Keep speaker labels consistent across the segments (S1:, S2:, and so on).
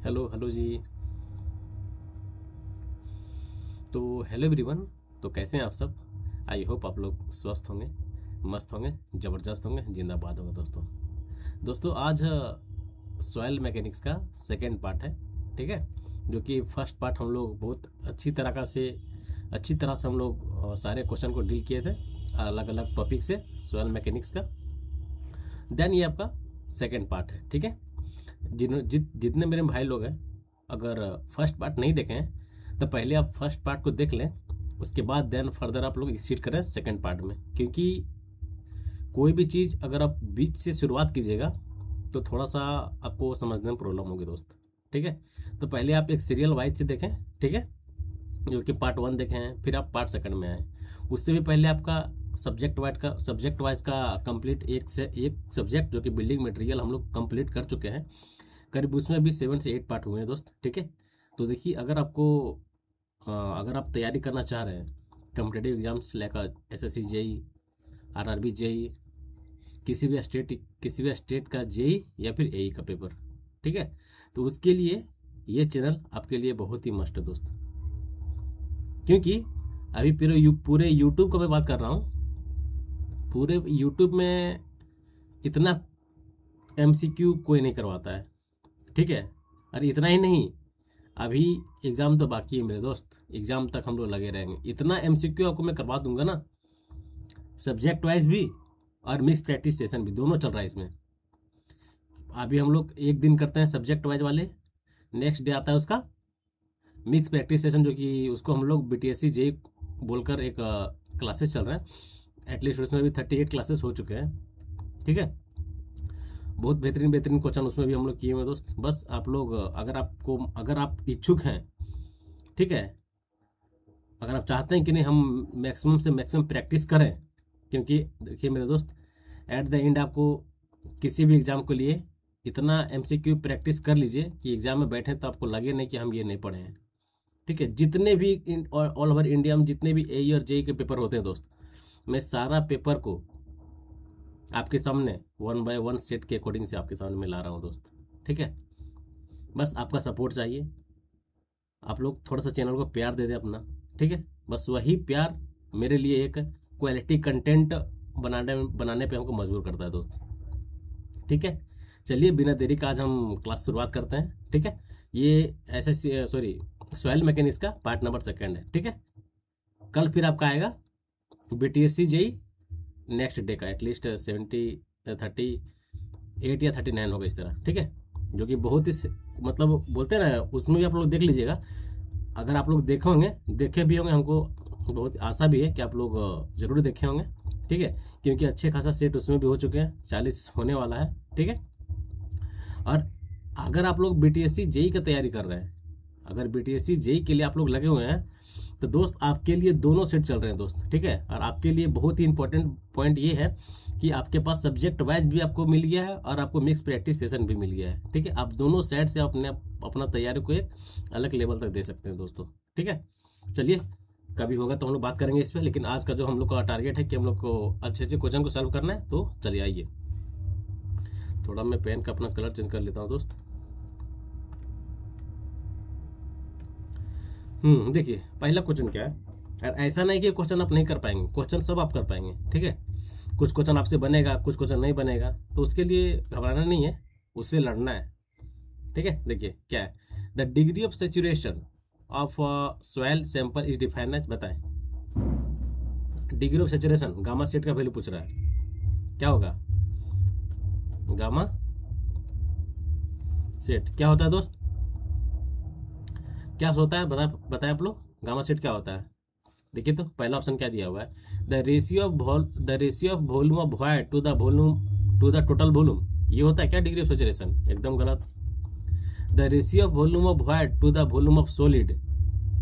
S1: Hello hello जी। तो hello everyone. तो कैसे हैं आप सब? आई होप आप लोग स्वस्थ होंगे, मस्त होंगे, ज़बरदस्त होंगे, जिंदाबाद होंगे दोस्तों। दोस्तों आज सॉयल मैकेनिक्स का सेकेंड पार्ट है, ठीक है। जो कि फर्स्ट पार्ट हम लोग बहुत अच्छी तरह से हम लोग सारे क्वेश्चन को डील किए थे अलग अलग टॉपिक से सॉयल मैकेनिक्स का। देन ये आपका सेकेंड पार्ट है, ठीक है। जितने मेरे भाई लोग हैं, अगर फर्स्ट पार्ट नहीं देखे हैं तो पहले आप फर्स्ट पार्ट को देख लें, उसके बाद देन फर्दर आप लोग एक्सीड करें सेकेंड पार्ट में। क्योंकि कोई भी चीज़ अगर आप बीच से शुरुआत कीजिएगा तो थोड़ा सा आपको समझने में प्रॉब्लम होगी दोस्त, ठीक है। तो पहले आप एक सीरियल वाइज से देखें, ठीक है, जो कि पार्ट वन देखे हैं, फिर आप पार्ट सेकंड में आए। उससे भी पहले आपका सब्जेक्ट वाइज का कंप्लीट एक से एक सब्जेक्ट जो कि बिल्डिंग मटेरियल हम लोग कंप्लीट कर चुके हैं। करीब उसमें भी 7 से 8 पार्ट हुए हैं दोस्त, ठीक है। तो देखिए, अगर आप तैयारी करना चाह रहे हैं कॉम्पिटेटिव एग्जाम्स लेकर, एसएससी जेई, आरआरबी जेई, किसी भी स्टेट का जेई या फिर एई का पेपर, ठीक है, तो उसके लिए ये चैनल आपके लिए बहुत ही मस्त है दोस्त। क्योंकि अभी पूरे यूट्यूब का मैं बात कर रहा हूँ, पूरे यूट्यूब में इतना एमसीक्यू कोई नहीं करवाता है, ठीक है। अरे इतना ही नहीं, अभी एग्ज़ाम तो बाकी है मेरे दोस्त, एग्ज़ाम तक हम लोग लगे रहेंगे। इतना एमसीक्यू आपको मैं करवा दूंगा ना, सब्जेक्ट वाइज भी और मिक्स प्रैक्टिस सेशन भी, दोनों चल रहा है इसमें। अभी हम लोग एक दिन करते हैं सब्जेक्ट वाइज वाले, नेक्स्ट डे आता है उसका मिक्स प्रैक्टिस सेशन, जो कि उसको हम लोग बीटीएससी जे बोलकर एक क्लासेस चल रहा है। एटलीस्ट उसमें भी 38 क्लासेस हो चुके हैं, ठीक है। बहुत बेहतरीन बेहतरीन क्वेश्चन उसमें भी हम लोग किए हुए दोस्त। बस आप लोग अगर आप इच्छुक हैं, ठीक है, अगर आप चाहते हैं कि नहीं हम मैक्सिमम से मैक्सिमम प्रैक्टिस करें, क्योंकि देखिए मेरे दोस्त, एट द एंड आपको किसी भी एग्ज़ाम के लिए इतना एमसीक्यू प्रैक्टिस कर लीजिए कि एग्ज़ाम में बैठे तो आपको लगे नहीं कि हम ये नहीं पढ़े हैं, ठीक है। जितने भी ऑल ओवर इंडिया में जितने भी एई और जेई के पेपर होते हैं दोस्त, मैं सारा पेपर को आपके सामने वन बाय वन सेट के अकॉर्डिंग से आपके सामने मैं ला रहा हूँ दोस्त, ठीक है। बस आपका सपोर्ट चाहिए, आप लोग थोड़ा सा चैनल को प्यार दे दें अपना, ठीक है। बस वही प्यार मेरे लिए एक क्वालिटी कंटेंट बनाने पे हमको मजबूर करता है दोस्त, ठीक है। चलिए बिना देरी का आज हम क्लास शुरुआत करते हैं, ठीक है। ये ऐसे सॉयल मैकेनिक्स का पार्ट नंबर सेकेंड है, ठीक है। कल फिर आपका आएगा बीटीएससी जेई नेक्स्ट डे का, एटलीस्ट 38 या 39 होगा इस तरह, ठीक है। जो कि बहुत ही मतलब बोलते हैं ना, उसमें भी आप लोग देख लीजिएगा। अगर आप लोग देखे भी होंगे, हमको बहुत आशा भी है कि आप लोग ज़रूर देखे होंगे, ठीक है। क्योंकि अच्छे खासा सेट उसमें भी हो चुके हैं, 40 होने वाला है, ठीक है। और अगर आप लोग बीटीएससी जेई की तैयारी कर रहे हैं, अगर बीटीएससी जेई के लिए आप लोग लगे हुए हैं, तो दोस्त आपके लिए दोनों सेट चल रहे हैं दोस्त, ठीक है। और आपके लिए बहुत ही इंपॉर्टेंट पॉइंट ये है कि आपके पास सब्जेक्ट वाइज भी आपको मिल गया है और आपको मिक्स प्रैक्टिस सेशन भी मिल गया है, ठीक है। आप दोनों साइड से अपना तैयारी को एक अलग लेवल तक दे सकते हैं दोस्तों, ठीक है। चलिए, कभी होगा तो हम लोग बात करेंगे इस पर, लेकिन आज का जो हम लोग का टारगेट है कि हम लोग को अच्छे अच्छे क्वेश्चन को सॉल्व करना है। तो चलिए आइए, थोड़ा मैं पेन का अपना कलर चेंज कर लेता हूँ दोस्त। देखिए पहला क्वेश्चन क्या है। और ऐसा नहीं कि क्वेश्चन आप नहीं कर पाएंगे, क्वेश्चन सब आप कर पाएंगे, ठीक है। कुछ क्वेश्चन आपसे बनेगा, कुछ क्वेश्चन नहीं बनेगा, तो उसके लिए घबराना नहीं है, उससे लड़ना है, ठीक है। देखिए क्या है, the degree of saturation of soil sample is defined as, बताएं। Degree of saturation, gamma sat का वैल्यू पूछ रहा है, क्या होगा? गामा सेट क्या होता है दोस्त? क्या होता है बताएं आप लोग, गामा सेट क्या होता है? देखिए तो पहला ऑप्शन क्या दिया हुआ है, the ratio of volume of void to the total volume, ये होता है क्या डिग्री ऑफ सेचुरेशन? एकदम गलत। The ratio of volume of void to the volume of solid,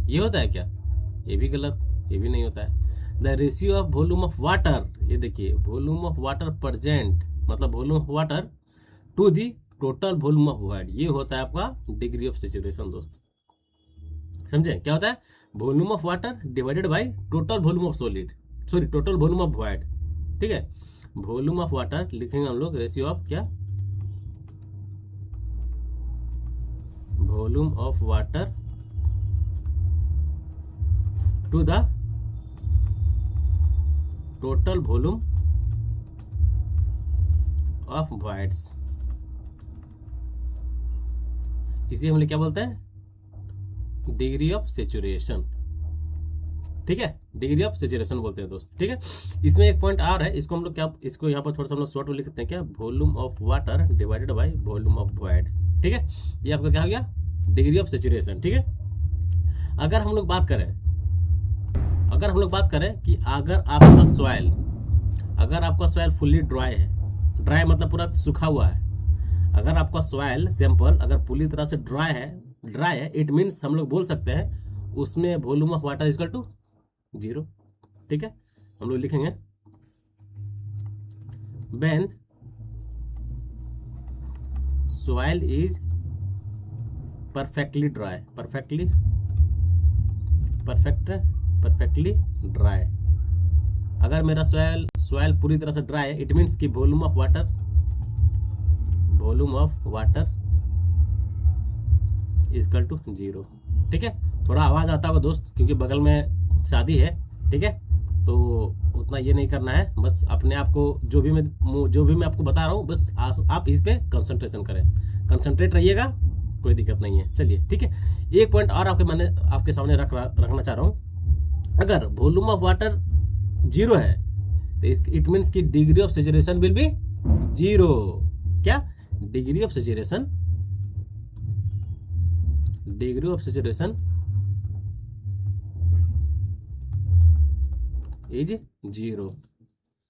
S1: ये होता है क्या? ये भी गलत, ये भी नहीं होता है। The ratio of volume of water, ये देखिए वॉल्यूम ऑफ वाटर प्रेजेंट, मतलब volume of water to the total volume of void, ये होता है आपका डिग्री ऑफ सेचुरेशन दोस्त। समझे क्या होता है? Volume of water divided by total volume of solid, total volume of void, ठीक है। वॉल्यूम ऑफ वाटर लिखेंगे हम लोग रेशियो ऑफ क्या, volume of water to the total volume of voids. इसे हम लोग क्या बोलते हैं, डिग्री ऑफ सेचुरेशन। ठीक है, डिग्री ऑफ सेचुरेशन बोलते हैं दोस्त। ठीक है, इसमें एक पॉइंट आ रहा है, इसको हम लोग क्या, इसको यहाँ पर थोड़ा सा हम लोग शॉर्ट में लिखते हैं क्या, volume of water divided by volume of void. ठीक है, ये आपका क्या हो गया, डिग्री ऑफ सेचुरेशन। ठीक है, अगर हम लोग बात करें कि अगर आपका सॉइल फुल्ली ड्राई है, ड्राई मतलब पूरा सूखा हुआ है, अगर आपका सॉइल सैंपल अगर पूरी तरह से ड्राई है, इट मीन्स हम लोग बोल सकते हैं उसमें volume of water equal to 0। ठीक है, हम लोग लिखेंगे when soil is perfectly dry. अगर मेरा सॉइल पूरी तरह से ड्राई है, इट मीन्स कि volume of water equal to 0। ठीक है, थोड़ा आवाज आता होगा दोस्त क्योंकि बगल में शादी है। ठीक है, तो उतना ये नहीं करना है, बस अपने आप को जो भी मैं आपको बता रहा हूँ बस आप इस पे कंसंट्रेशन करें, कंसंट्रेट रहिएगा, कोई दिक्कत नहीं है। चलिए ठीक है, एक पॉइंट और आपके सामने रखना चाह रहा हूँ। अगर वॉल्यूम ऑफ वाटर 0 है तो इट मीन्स की degree of saturation will be 0। क्या, डिग्री ऑफ सेचुरेशन इज 0।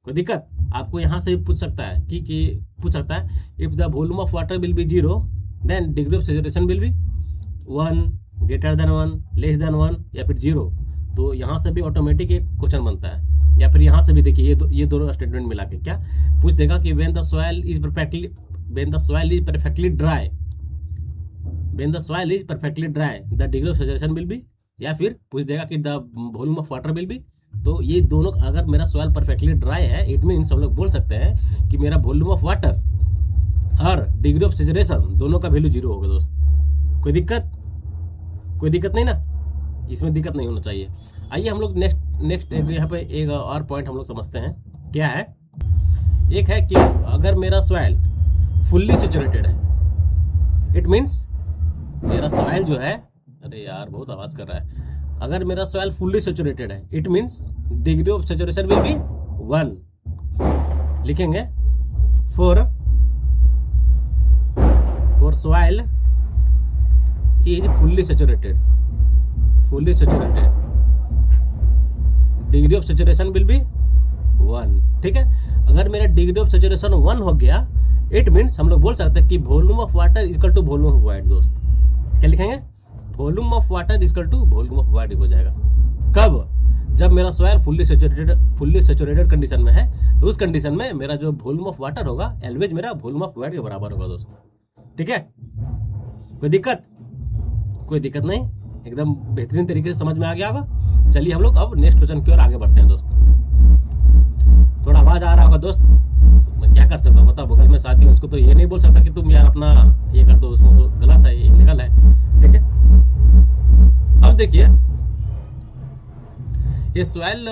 S1: कोई दिक्कत, आपको यहां से भी पूछ सकता है कि पूछ सकता है if the volume of water will be 0 then degree of saturation will be 1, greater than 1, less than 1 या फिर 0। तो यहाँ से भी ऑटोमेटिक एक क्वेश्चन बनता है, या फिर यहाँ से भी देखिए ये दोनों स्टेटमेंट मिला के क्या पूछ देगा कि when the soil is perfectly dry the degree of saturation will B, या फिर पूछ देगा कि the volume of water will B. तो ये दोनों, अगर मेरा सॉइल परफेक्टली ड्राई है इट मीन्स हम लोग बोल सकते हैं कि मेरा वॉल्यूम ऑफ वाटर और डिग्री ऑफ सेचुरेशन दोनों का वैल्यू 0 होगा दोस्त। कोई दिक्कत नहीं ना, इसमें दिक्कत नहीं होना चाहिए। आइए हम लोग नेक्स्ट यहाँ पे एक और पॉइंट हम लोग समझते हैं क्या है। एक है कि अगर मेरा सॉइल फुल्ली सेचुरेटेड है, इट मीन्स मेरा सॉइल जो है, अरे यार बहुत आवाज कर रहा है, अगर मेरा सॉइल फुल्ली सेचुरेटेड है it means degree of saturation will be 1। लिखेंगे for soil is fully saturated degree of saturation will be 1। ठीक है, अगर मेरा डिग्री ऑफ सेचुरेशन 1 हो गया इट मीन्स हम लोग बोल सकते हैं कि volume of water equal to volume of void. दोस्त क्या लिखेंगे, volume of water equal to volume of void हो जाएगा। कब, जब मेरा सॉइल फुल्ली सेचुरेटेड कंडीशन में है, तो उस कंडीशन में मेरा जो वॉल्यूम ऑफ वाटर होगा ऑलवेज मेरा वॉल्यूम ऑफ वॉइड के बराबर होगा दोस्त। ठीक है, कोई दिक्कत नहीं, एकदम बेहतरीन तरीके से समझ में आ गया होगा। चलिए हम लोग अब नेक्स्ट क्वेश्चन की ओर आगे बढ़ते हैं दोस्त। थोड़ा आवाज आ रहा होगा दोस्त, मैं क्या कर सकता हूँ बताओ, बगल में साथी है उसको तो ये नहीं बोल सकता कि तुम यार अपना ये कर दो, उसमें तो गलत है, ये इलीगल है। ठीक है, अब देखिए ये soil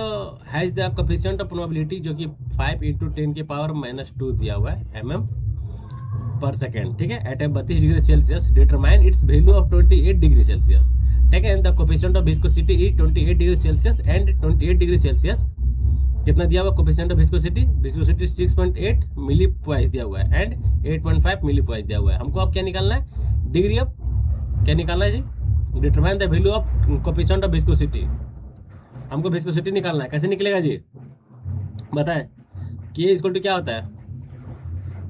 S1: has the coefficient of probability जो कि 5 × 10⁻² दिया हुआ है mm/s। ठीक है, at 32 degree Celsius determine its value of 28 degree Celsius. ठीक है, the coefficient of viscosity is 28 degree Celsius and 28 degree Celsius कितना दिया हुआ coefficient of viscosity 6.8 millipoise दिया हुआ है एंड 8.5 मिली पॉइस दिया हुआ है। हमको अब क्या निकालना है, डिग्री ऑफ क्या निकालना है जी, determine the value of coefficient of viscosity. हमको विस्कोसिटी निकालना है, कैसे निकलेगा जी बताएं। K इक्वल टू क्या होता है,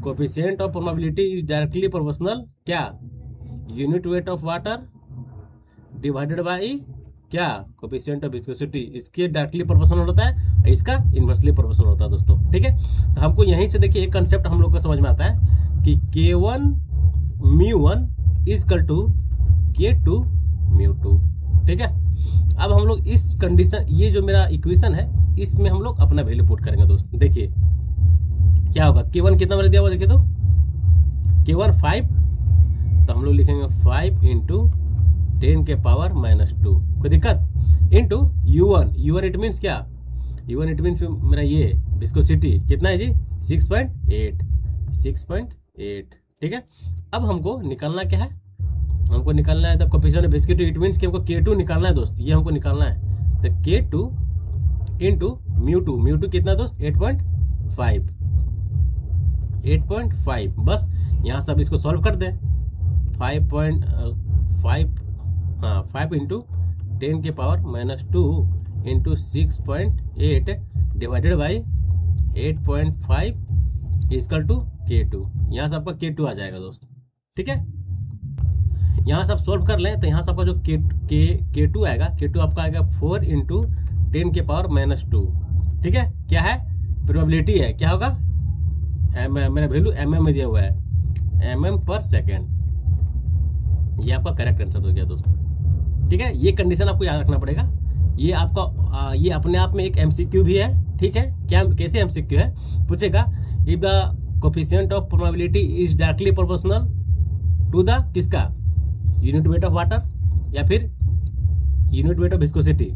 S1: coefficient of permeability is directly proportional क्या, unit weight of water divided by क्या, कोएफिशिएंट ऑफ विस्कोसिटी। इसके डायरेक्टली प्रोपोर्शनल होता है, इसका इनवर्सली प्रोपोर्शनल होता है दोस्तों। ठीक है, तो हमको यहीं से देखिए एक कंसेप्ट हम लोग को समझ में आता है कि K1 μ1 इक्वल टू K2 μ2। ठीक है, अब हम लोग इस कंडीशन, ये जो मेरा इक्वेशन है इसमें हम लोग अपना वैल्यू पुट करेंगे दोस्त। देखिए क्या होगा, K1 कितना मैंने दिया हुआ देखिए तो K1 5, तो हम लोग लिखेंगे 5 इंटू 10 के पावर -2, कोई दिक्कत, into U1, U1 it means क्या, U1 इट मीन्स मेरा ये विस्कोसिटी कितना है जी, 6.8, ठीक है। अब हमको निकालना क्या है, हमको निकालना है the coefficient of viscosity, it means कि हमको K2 निकालना है दोस्त, ये हमको निकालना है। तो K2 इंटू म्यू टू कितना दोस्त, 8.5, बस यहाँ सब इसको सॉल्व कर दें। 5 इंटू 10 के power -2 into 6.8 divided by 8.5 equal to K2, यहाँ से आपका K2 आ जाएगा दोस्त, ठीक है। यहाँ से आप सॉल्व कर लें तो यहाँ से आपका जो K2 आएगा, K2 आपका आएगा 4 इंटू 10 के पावर -2, ठीक है। क्या है, प्रोबेबिलिटी है, क्या होगा, मेरा वैल्यू mm में दिया हुआ है, mm/सेकेंड, ये आपका करेक्ट आंसर हो गया दोस्त, ठीक है। ये कंडीशन आपको याद रखना पड़ेगा, ये आपका ये अपने आप में एक MCQ भी है, ठीक है। क्या, कैसे MCQ है, पूछेगा if the coefficient of probability is directly proportional to the किसका, यूनिट वेट ऑफ वाटर या फिर unit weight of viscosity,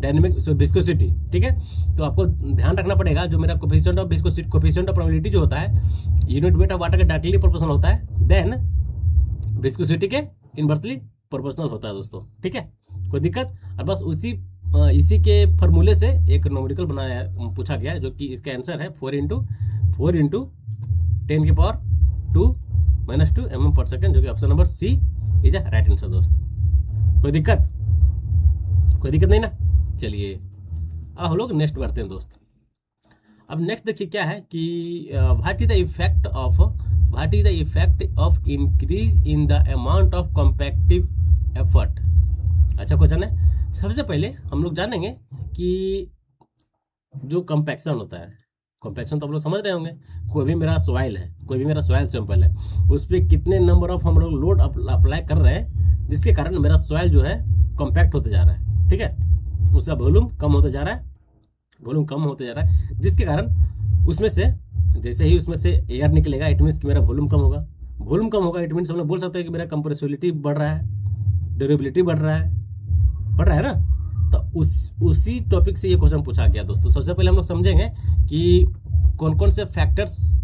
S1: dynamic viscosity, ठीक है। तो आपको ध्यान रखना पड़ेगा, जो मेरा coefficient of viscosity, coefficient of probability जो होता है यूनिट वेट ऑफ वाटर के डायरेक्टली प्रोपोर्शनल होता है, देन विस्कोसिटी के इनवर्सली प्रोपोर्शनल होता है दोस्तों, ठीक है। कोई दिक्कत, और बस इसी के फॉर्मूले से एक न्यूमेरिकल बनाया, पूछा गया है, जो कि इसका आंसर है 4 इंटू 10 के पावर 2 -2 mm/सेकेंड, जो कि option number C is a right answer दोस्त। कोई दिक्कत नहीं ना, चलिए अब हम लोग नेक्स्ट बढ़ते हैं दोस्त। अब नेक्स्ट देखिए क्या है कि what is the effect of increase in the amount of compactive effort. अच्छा क्वेश्चन है। सबसे पहले हम लोग जानेंगे कि जो कंपैक्शन होता है, कंपैक्शन तो आप लोग समझ रहे होंगे, कोई भी मेरा सॉइल सैंपल है, उस पर कितने नंबर ऑफ हम लोग लोड अप्लाई कर रहे हैं, जिसके कारण मेरा सॉइल जो है कॉम्पैक्ट होते जा रहा है, ठीक है। उसका वॉल्यूम कम होते जा रहा है, जिसके कारण उसमें से जैसे ही उसमें से एयर निकलेगा, इट मीन्स कि मेरा वॉल्यूम कम होगा, इट मीन्स हम लोग बोल सकते हैं कि मेरा कंप्रेसिबिलिटी बढ़ रहा है, ड्यूरेबिलिटी बढ़ रहा है ना। तो उसी टॉपिक से ये क्वेश्चन पूछा गया दोस्तों। सबसे पहले हम लोग समझेंगे कि कौन कौन से फैक्टर्स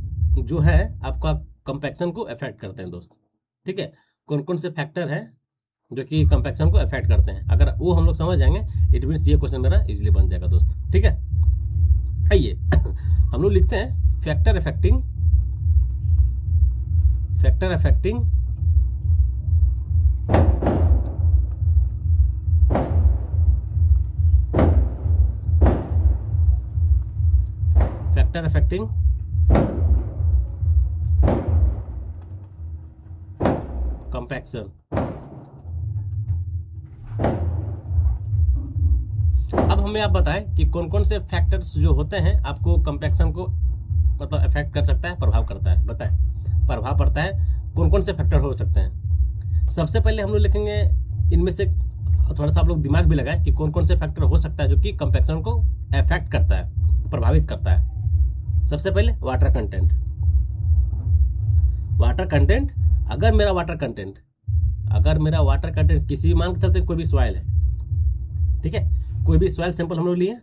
S1: जो है आपका कंपैक्शन को अफेक्ट करते हैं दोस्त, ठीक है। कौन कौन से फैक्टर हैं जो कि कंपैक्शन को अफेक्ट करते हैं, अगर वो हम लोग समझ जाएंगे, इट मीन्स ये क्वेश्चन मेरा इजीली बन जाएगा दोस्त, ठीक है। आइए हम लोग लिखते हैं फैक्टर अफेक्टिंग कंपैक्शन। अब हमें आप बताएं कि कौन कौन से फैक्टर्स जो होते हैं आपको कंपैक्शन को मतलब अफेक्ट कर सकता है, प्रभाव करता है, बताएं प्रभाव पड़ता है, कौन कौन से फैक्टर हो सकते हैं। सबसे पहले हम लोग लिखेंगे, इनमें से थोड़ा सा आप लोग दिमाग भी लगाएं कि कौन कौन से फैक्टर हो सकता है जो कि कंपैक्शन को अफेक्ट करता है, प्रभावित करता है। सबसे पहले वाटर कंटेंट, अगर मेरा वाटर कंटेंट किसी भी, मान के चलते कोई भी सॉइल है, ठीक है, कोई भी सॉइल सैंपल हम लोग लिए,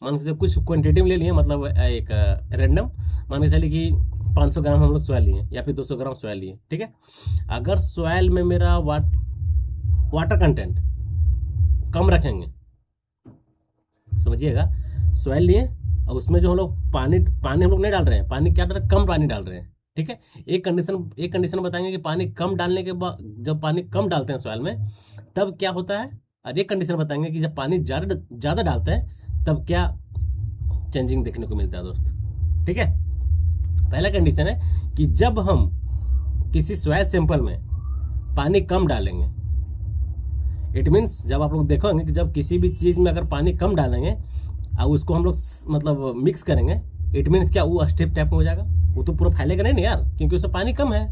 S1: मान के कुछ क्वांटिटी में ले लिए, मतलब एक रैंडम, मान के चलिए कि 500 ग्राम हम लोग सॉइल लिए या फिर 200 ग्राम सॉइल लिए, ठीक है। अगर सॉइल में मेरा वाटर कंटेंट कम रखेंगे, समझिएगा, सॉइल लिए और उसमें जो हम लोग पानी हम लोग नहीं डाल रहे हैं, पानी क्या डाल रहे हैं, कम पानी डाल रहे हैं, ठीक है। एक कंडीशन बताएंगे कि पानी कम डालने के बाद, जब पानी कम डालते हैं सॉइल में तब क्या होता है, और एक कंडीशन बताएंगे कि जब पानी ज़्यादा डालते हैं तब क्या चेंजिंग देखने को मिलता है दोस्त, ठीक है। पहला कंडीशन है कि जब हम किसी सॉइल सैंपल में पानी कम डालेंगे, इट मीन्स जब आप लोग देखोगे कि जब किसी भी चीज़ में अगर पानी कम डालेंगे और उसको हम लोग मतलब मिक्स करेंगे, इट मीन्स क्या वो स्टिफ टाइप में हो जाएगा, वो तो पूरा फैलेगा नहीं यार, क्योंकि उसमें पानी कम है।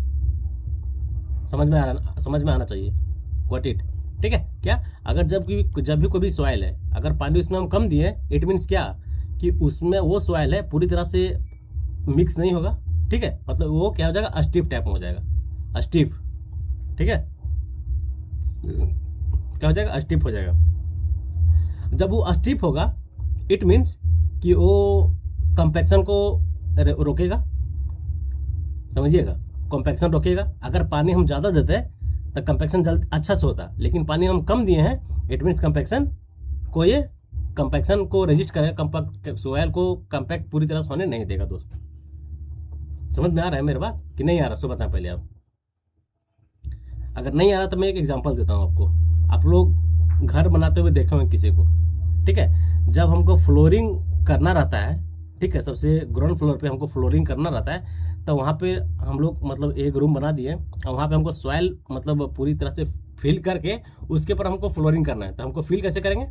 S1: समझ में आना चाहिए व्हाट इट, ठीक है। क्या, अगर जब भी कोई भी सॉइल है, अगर पानी उसमें हम कम दिए, इट मीन्स क्या कि उसमें वो सॉइल है पूरी तरह से मिक्स नहीं होगा, ठीक है, मतलब वो क्या हो जाएगा, स्टिफ टाइप में हो जाएगा, स्टिफ ठीक है, क्या हो जाएगा, अस्टिप हो जाएगा। जब वो अस्टिप होगा इट मीन्स कि वो कंपैक्शन को रोकेगा, समझिएगा, कंपैक्शन रोकेगा। अगर पानी हम ज़्यादा देते हैं तो कंपैक्शन जल्द अच्छा से होता, लेकिन पानी हम कम दिए हैं इट मीन्स कंपैक्शन को, ये कंपैक्शन को रेजिस्ट करेगा, सोयल को कंपैक्ट पूरी तरह से होने नहीं देगा। दोस्त समझ में आ रहा है मेरी बात कि नहीं आ रहा, सो बताएं पहले आप। अगर नहीं आ रहा तो मैं एक एग्जांपल देता हूँ आपको। आप लोग घर बनाते हुए देखे होंगे किसी को, ठीक है, जब हमको फ्लोरिंग करना रहता है, ठीक है, सबसे ग्राउंड फ्लोर पे हमको फ्लोरिंग करना रहता है, तो वहाँ पे हम लोग मतलब एक रूम बना दिए और वहाँ पे हमको सॉइल मतलब पूरी तरह से फिल करके उसके ऊपर हमको फ्लोरिंग करना है। तो हमको फिल कैसे करेंगे,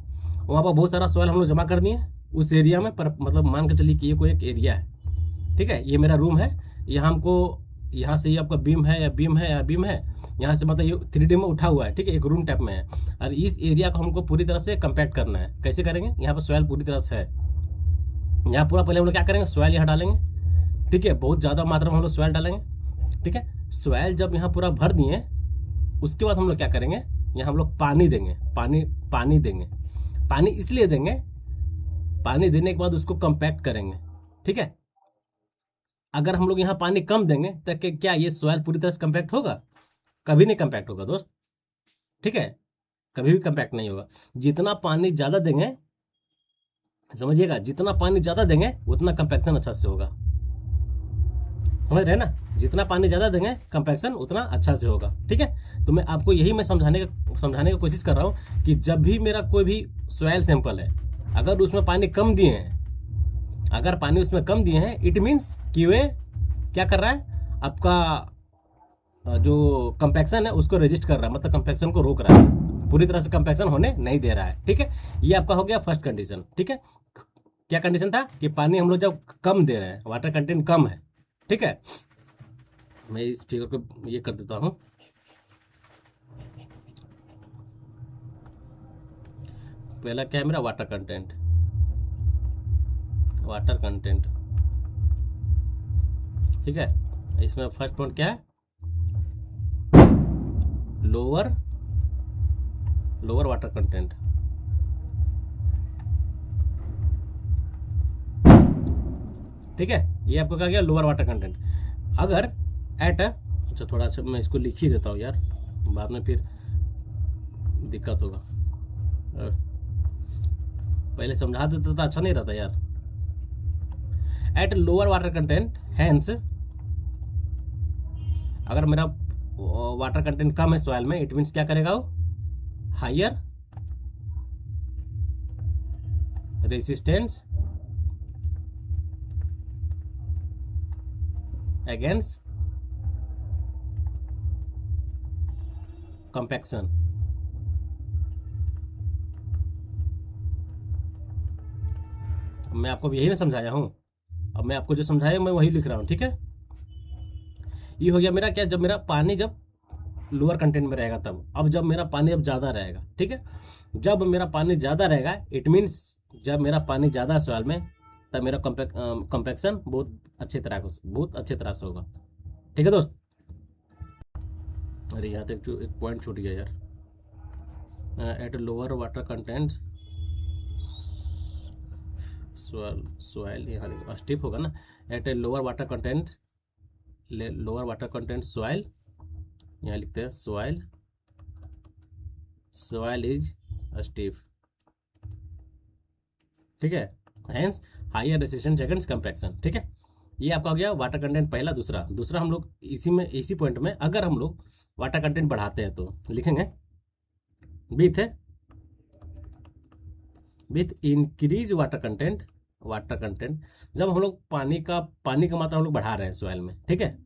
S1: वहाँ पर बहुत सारा सॉइल हम लोग जमा कर दिए उस एरिया में, पर मतलब मान के चलिए कि ये कोई एक एरिया है, ठीक है, ये मेरा रूम है, यहाँ हमको यहाँ से ये आपका बीम है या बीम है या बीम है, यहाँ से मतलब ये 3D में उठा हुआ है, ठीक है, एक रूम टाइप में है, और इस एरिया को हमको पूरी तरह से कंपैक्ट करना है। कैसे करेंगे, यहाँ पर सॉइल पूरी तरह से है, यहाँ पूरा पहले हम लोग क्या करेंगे, सॉइल यहाँ डालेंगे, ठीक है, बहुत ज़्यादा मात्रा में हम लोग सॉइल डालेंगे, ठीक है। सॉइल जब यहाँ पूरा भर दिए उसके बाद हम लोग क्या करेंगे, यहाँ हम लोग पानी देंगे, पानी देंगे। पानी इसलिए देंगे, पानी देने के बाद उसको कंपैक्ट करेंगे, ठीक है। अगर हम लोग यहाँ पानी कम देंगे तो क्या ये सॉइल पूरी तरह से कंपैक्ट होगा, कभी नहीं कंपैक्ट होगा दोस्त, ठीक है, कभी भी कंपैक्ट नहीं होगा। जितना पानी ज़्यादा देंगे, समझिएगा, जितना पानी ज़्यादा देंगे उतना कंपैक्शन अच्छा से होगा, समझ रहे हैं ना, जितना पानी ज़्यादा देंगे कंपैक्शन उतना अच्छा से होगा, ठीक है। तो मैं आपको यही मैं समझाने की कोशिश कर रहा हूँ कि जब भी मेरा कोई भी सॉइल सैंपल है, अगर उसमें पानी कम दिए हैं, अगर पानी उसमें कम दिए हैं इट मीन्स कि वे क्या कर रहा है, आपका जो कंपैक्शन है उसको रेजिस्ट कर रहा है, मतलब कंपैक्शन को रोक रहा है, पूरी तरह से कंपैक्शन होने नहीं दे रहा है, ठीक है। ये आपका हो गया फर्स्ट कंडीशन, ठीक है। क्या कंडीशन था कि पानी हम लोग जब कम दे रहे हैं, वाटर कंटेंट कम है, ठीक है। मैं इस फिगर को ये कर देता हूँ, पहला क्या है मेरा, वाटर कंटेंट, ठीक है। इसमें फर्स्ट पॉइंट क्या है, लोअर वाटर कंटेंट, ठीक है। ये आपको कहा गया लोअर वाटर कंटेंट। अगर एट अच्छा, थोड़ा सा मैं इसको लिख ही देता हूँ यार, बाद में फिर दिक्कत होगा, पहले समझा देता तो अच्छा नहीं रहता यार। At lower water content hence, अगर मेरा वाटर कंटेंट कम है सॉइल में इट मीन्स क्या करेगा वो, हायर रेसिस्टेंस अगेंस्ट कंपैक्शन। मैं आपको यही ना समझाया हूं, अब मैं आपको जो समझाया मैं वही लिख रहा हूं, ठीक है। ये हो गया मेरा क्या, जब मेरा पानी जब लोअर कंटेंट में रहेगा तब। अब जब मेरा पानी अब ज़्यादा रहेगा, ठीक है, जब मेरा पानी ज़्यादा रहेगा इट मीन्स जब मेरा पानी ज़्यादा है सॉइल में तब मेरा कंपैक्शन बहुत अच्छे तरह से होगा, ठीक है दोस्त। अरे यहाँ तक जो एक पॉइंट छूट गया यार, at lower water content soil, यहाँ स्टिप होगा ना, at a lower water content soil, यहाँ लिखते हैं सॉइल इज स्टिफ, ठीक है, hence higher resistance against compaction, ठीक है। ये आपका हो गया वाटर कंटेंट पहला। दूसरा हम लोग इसी पॉइंट में अगर हम लोग वाटर कंटेंट बढ़ाते हैं तो लिखेंगे विथ इंक्रीज वाटर कंटेंट, जब हम लोग पानी का मात्रा हम लोग बढ़ा रहे हैं सॉइल में, ठीक है,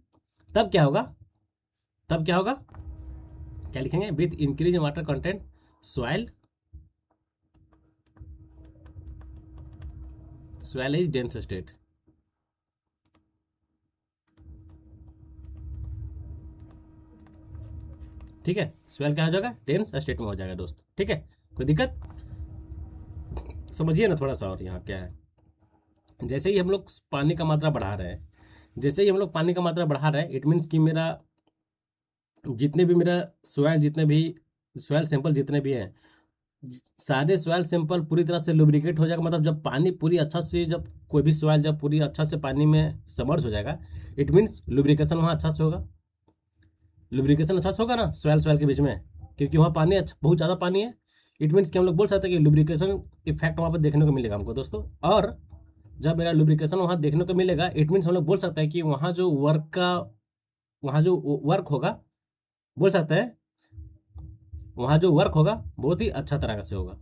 S1: तब क्या होगा, क्या लिखेंगे, with increase water content soil is dense state, ठीक है। सॉइल क्या हो जाएगा, डेंस स्टेट में हो जाएगा दोस्त, ठीक है। कोई दिक्कत समझिए ना थोड़ा सा। और यहाँ क्या है, जैसे ही हम लोग पानी का मात्रा बढ़ा रहे हैं इट मीन्स कि मेरा जितने भी मेरा सॉयल, जितने भी सॉयल सैंपल जितने भी हैं, सारे सॉयल सैंपल पूरी तरह से लुब्रिकेट हो जाएगा। मतलब जब पानी पूरी अच्छा से, जब कोई भी सॉयल जब पूरी अच्छा से पानी में समर्ज हो जाएगा, इट मीन्स लुब्रिकेशन वहाँ अच्छा से होगा। लुब्रिकेशन अच्छा से होगा ना सॉयल सॉयल के बीच में, क्योंकि वहाँ पानी अच्छा, बहुत ज़्यादा पानी है। इट मीन्स कि हम लोग बोल सकते हैं कि लुब्रिकेशन इफेक्ट वहाँ पर देखने को मिलेगा हमको दोस्तों। और जब मेरा लुब्रिकेशन वहाँ देखने को मिलेगा, इट मीन्स हम लोग बोल सकते हैं कि वहाँ जो वर्क होगा, बोल सकते हैं वहाँ जो वर्क होगा बहुत ही अच्छा तरह से होगा।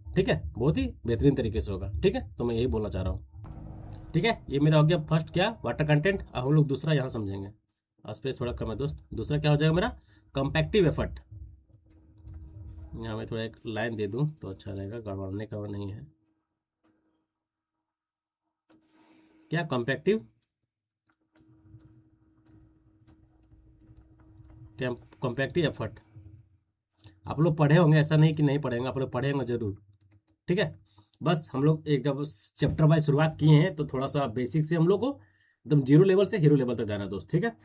S1: ठीक है, बहुत ही बेहतरीन तरीके से होगा। ठीक है, तो मैं यही बोलना चाह रहा हूँ। ठीक है, ये मेरा हो गया फर्स्ट क्या, वाटर कंटेंट। अब हम लोग दूसरा यहाँ समझेंगे। स्पेस थोड़ा कम है दोस्त। दूसरा क्या हो जाएगा मेरा, कंपैक्टिव एफर्ट। यहाँ मैं थोड़ा एक लाइन दे दूँ तो अच्छा रहेगा, गड़बड़ाने का वो नहीं है। क्या कंपैक्टिव, कंपैक्टिव एफर्ट आप लोग पढ़े होंगे, ऐसा नहीं कि नहीं पढ़ेंगे, आप लोग पढ़े होंगे जरूर। ठीक है, बस हम लोग एक जब चैप्टर वाइज शुरुआत किए हैं तो थोड़ा सा बेसिक से हम लोग को एकदम जीरो लेवल से हीरो लेवल तक जाना है दोस्त। ठीक है,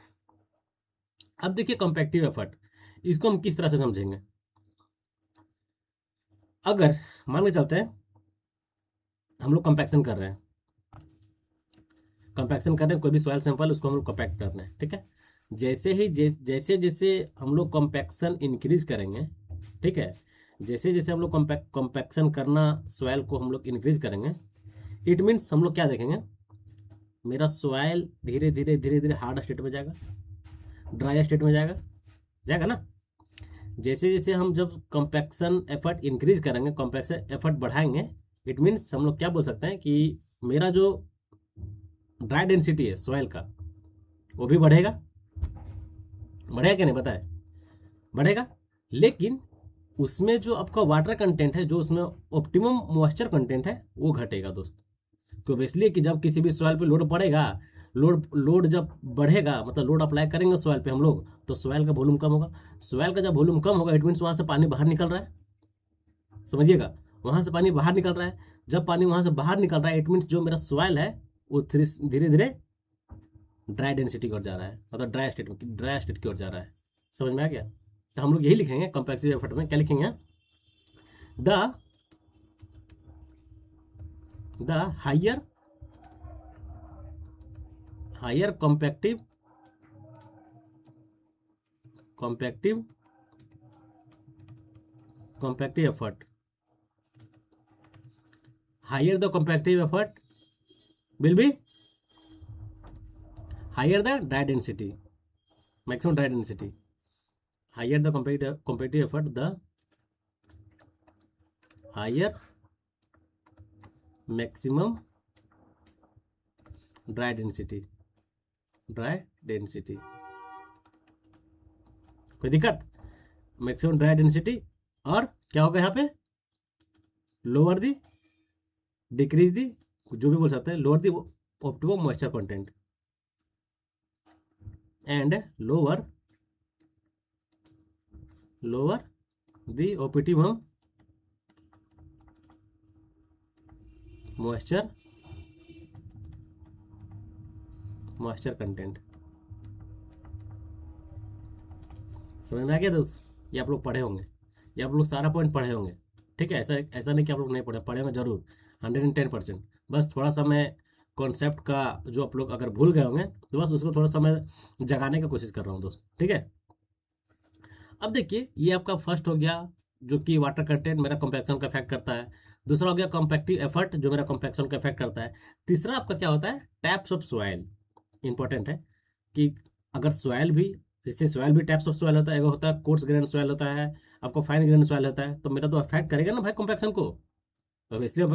S1: अब देखिए कंपैक्टिव एफर्ट, इसको हम किस तरह से समझेंगे। अगर मान के चलते हैं हम लोग कंपैक्शन कर रहे हैं, कोई भी सॉइल सैंपल उसको हम लोग कंपैक्ट कर रहे हैं। ठीक है, जैसे जैसे हम लोग कंपैक्शन इंक्रीज करेंगे, ठीक है, जैसे जैसे हम लोग कंपैक्शन करना सॉइल को हम लोग इंक्रीज करेंगे, इट मीन्स हम लोग क्या देखेंगे, मेरा सॉइल धीरे धीरे धीरे धीरे हार्ड स्टेट में जाएगा, ड्राई स्टेट में जाएगा, जाएगा ना। जैसे जैसे हम जब कंपैक्शन एफर्ट इंक्रीज करेंगे, कंपैक्शन एफर्ट बढ़ाएंगे, इट मीन्स हम लोग क्या बोल सकते हैं कि मेरा जो ड्राई डेंसिटी है सॉइल का वो भी बढ़ेगा। बढ़ेगा कि नहीं बताए, बढ़ेगा। लेकिन उसमें जो आपका वाटर कंटेंट है, जो उसमें ऑप्टिमम मॉइस्चर कंटेंट है, वो घटेगा दोस्त। क्यों, इसलिए कि जब किसी भी सॉइल पे लोड पड़ेगा, लोड जब बढ़ेगा, मतलब लोड अप्लाई करेंगे सॉइल पे हम लोग, तो सॉइल का वॉल्यूम कम होगा। सॉइल का जब वॉल्यूम कम होगा, इट मीन्स वहाँ से पानी बाहर निकल रहा है, समझिएगा, वहाँ से पानी बाहर निकल रहा है। जब पानी वहाँ से बाहर निकल रहा है, इट मीन्स जो मेरा सॉइल है वो धीरे धीरे ड्राई डेंसिटी की ओर जा रहा है, मतलब ड्राई स्टेट की ओर जा रहा है। समझ में आ गया। तो हम लोग यही लिखेंगे कंपैक्सिव एफर्ट में, क्या लिखेंगे, the higher compactive effort, higher the compactive effort will be higher the dry density, maximum dry density, higher the competitive effort, the higher maximum dry density, कोई दिक्कत, मैक्सिमम ड्राई डेंसिटी। और क्या होगा यहाँ पे, लोअर दी, डिक्रीज दी, जो भी बोल सकते हैं, lower the optimum moisture content and lower the optimum moisture content. समझ में आ गया दोस्त, ये आप लोग पढ़े होंगे, ये आप लोग सारा पॉइंट पढ़े होंगे। ठीक है, ऐसा नहीं कि आप लोग नहीं पढ़े होंगे जरूर, 110%। बस थोड़ा सा मैं कॉन्सेप्ट का जो आप लोग अगर भूल गए होंगे तो बस उसको थोड़ा सा मैं जगाने की कोशिश कर रहा हूँ दोस्त। ठीक है, अब देखिए ये आपका फर्स्ट हो गया जो कि वाटर कंटेंट मेरा कंपैक्शन का इफेक्ट करता है। दूसरा हो गया कंपैक्टिव एफर्ट जो मेरा कंपैक्शन का इफेक्ट करता है। तीसरा आपका क्या होता है, टाइप्स ऑफ सॉइल। इंपॉर्टेंट है कि अगर सॉइल भी, जैसे सॉइल भी टाइप्स ऑफ सॉइल होता है, एक होता है कोर्स ग्रेन सॉइल होता है, आपको फाइन ग्रेन सॉइल होता है, तो मेरा तो अफेक्ट करेगा ना भाई कंपैक्शन को, तो इसलिए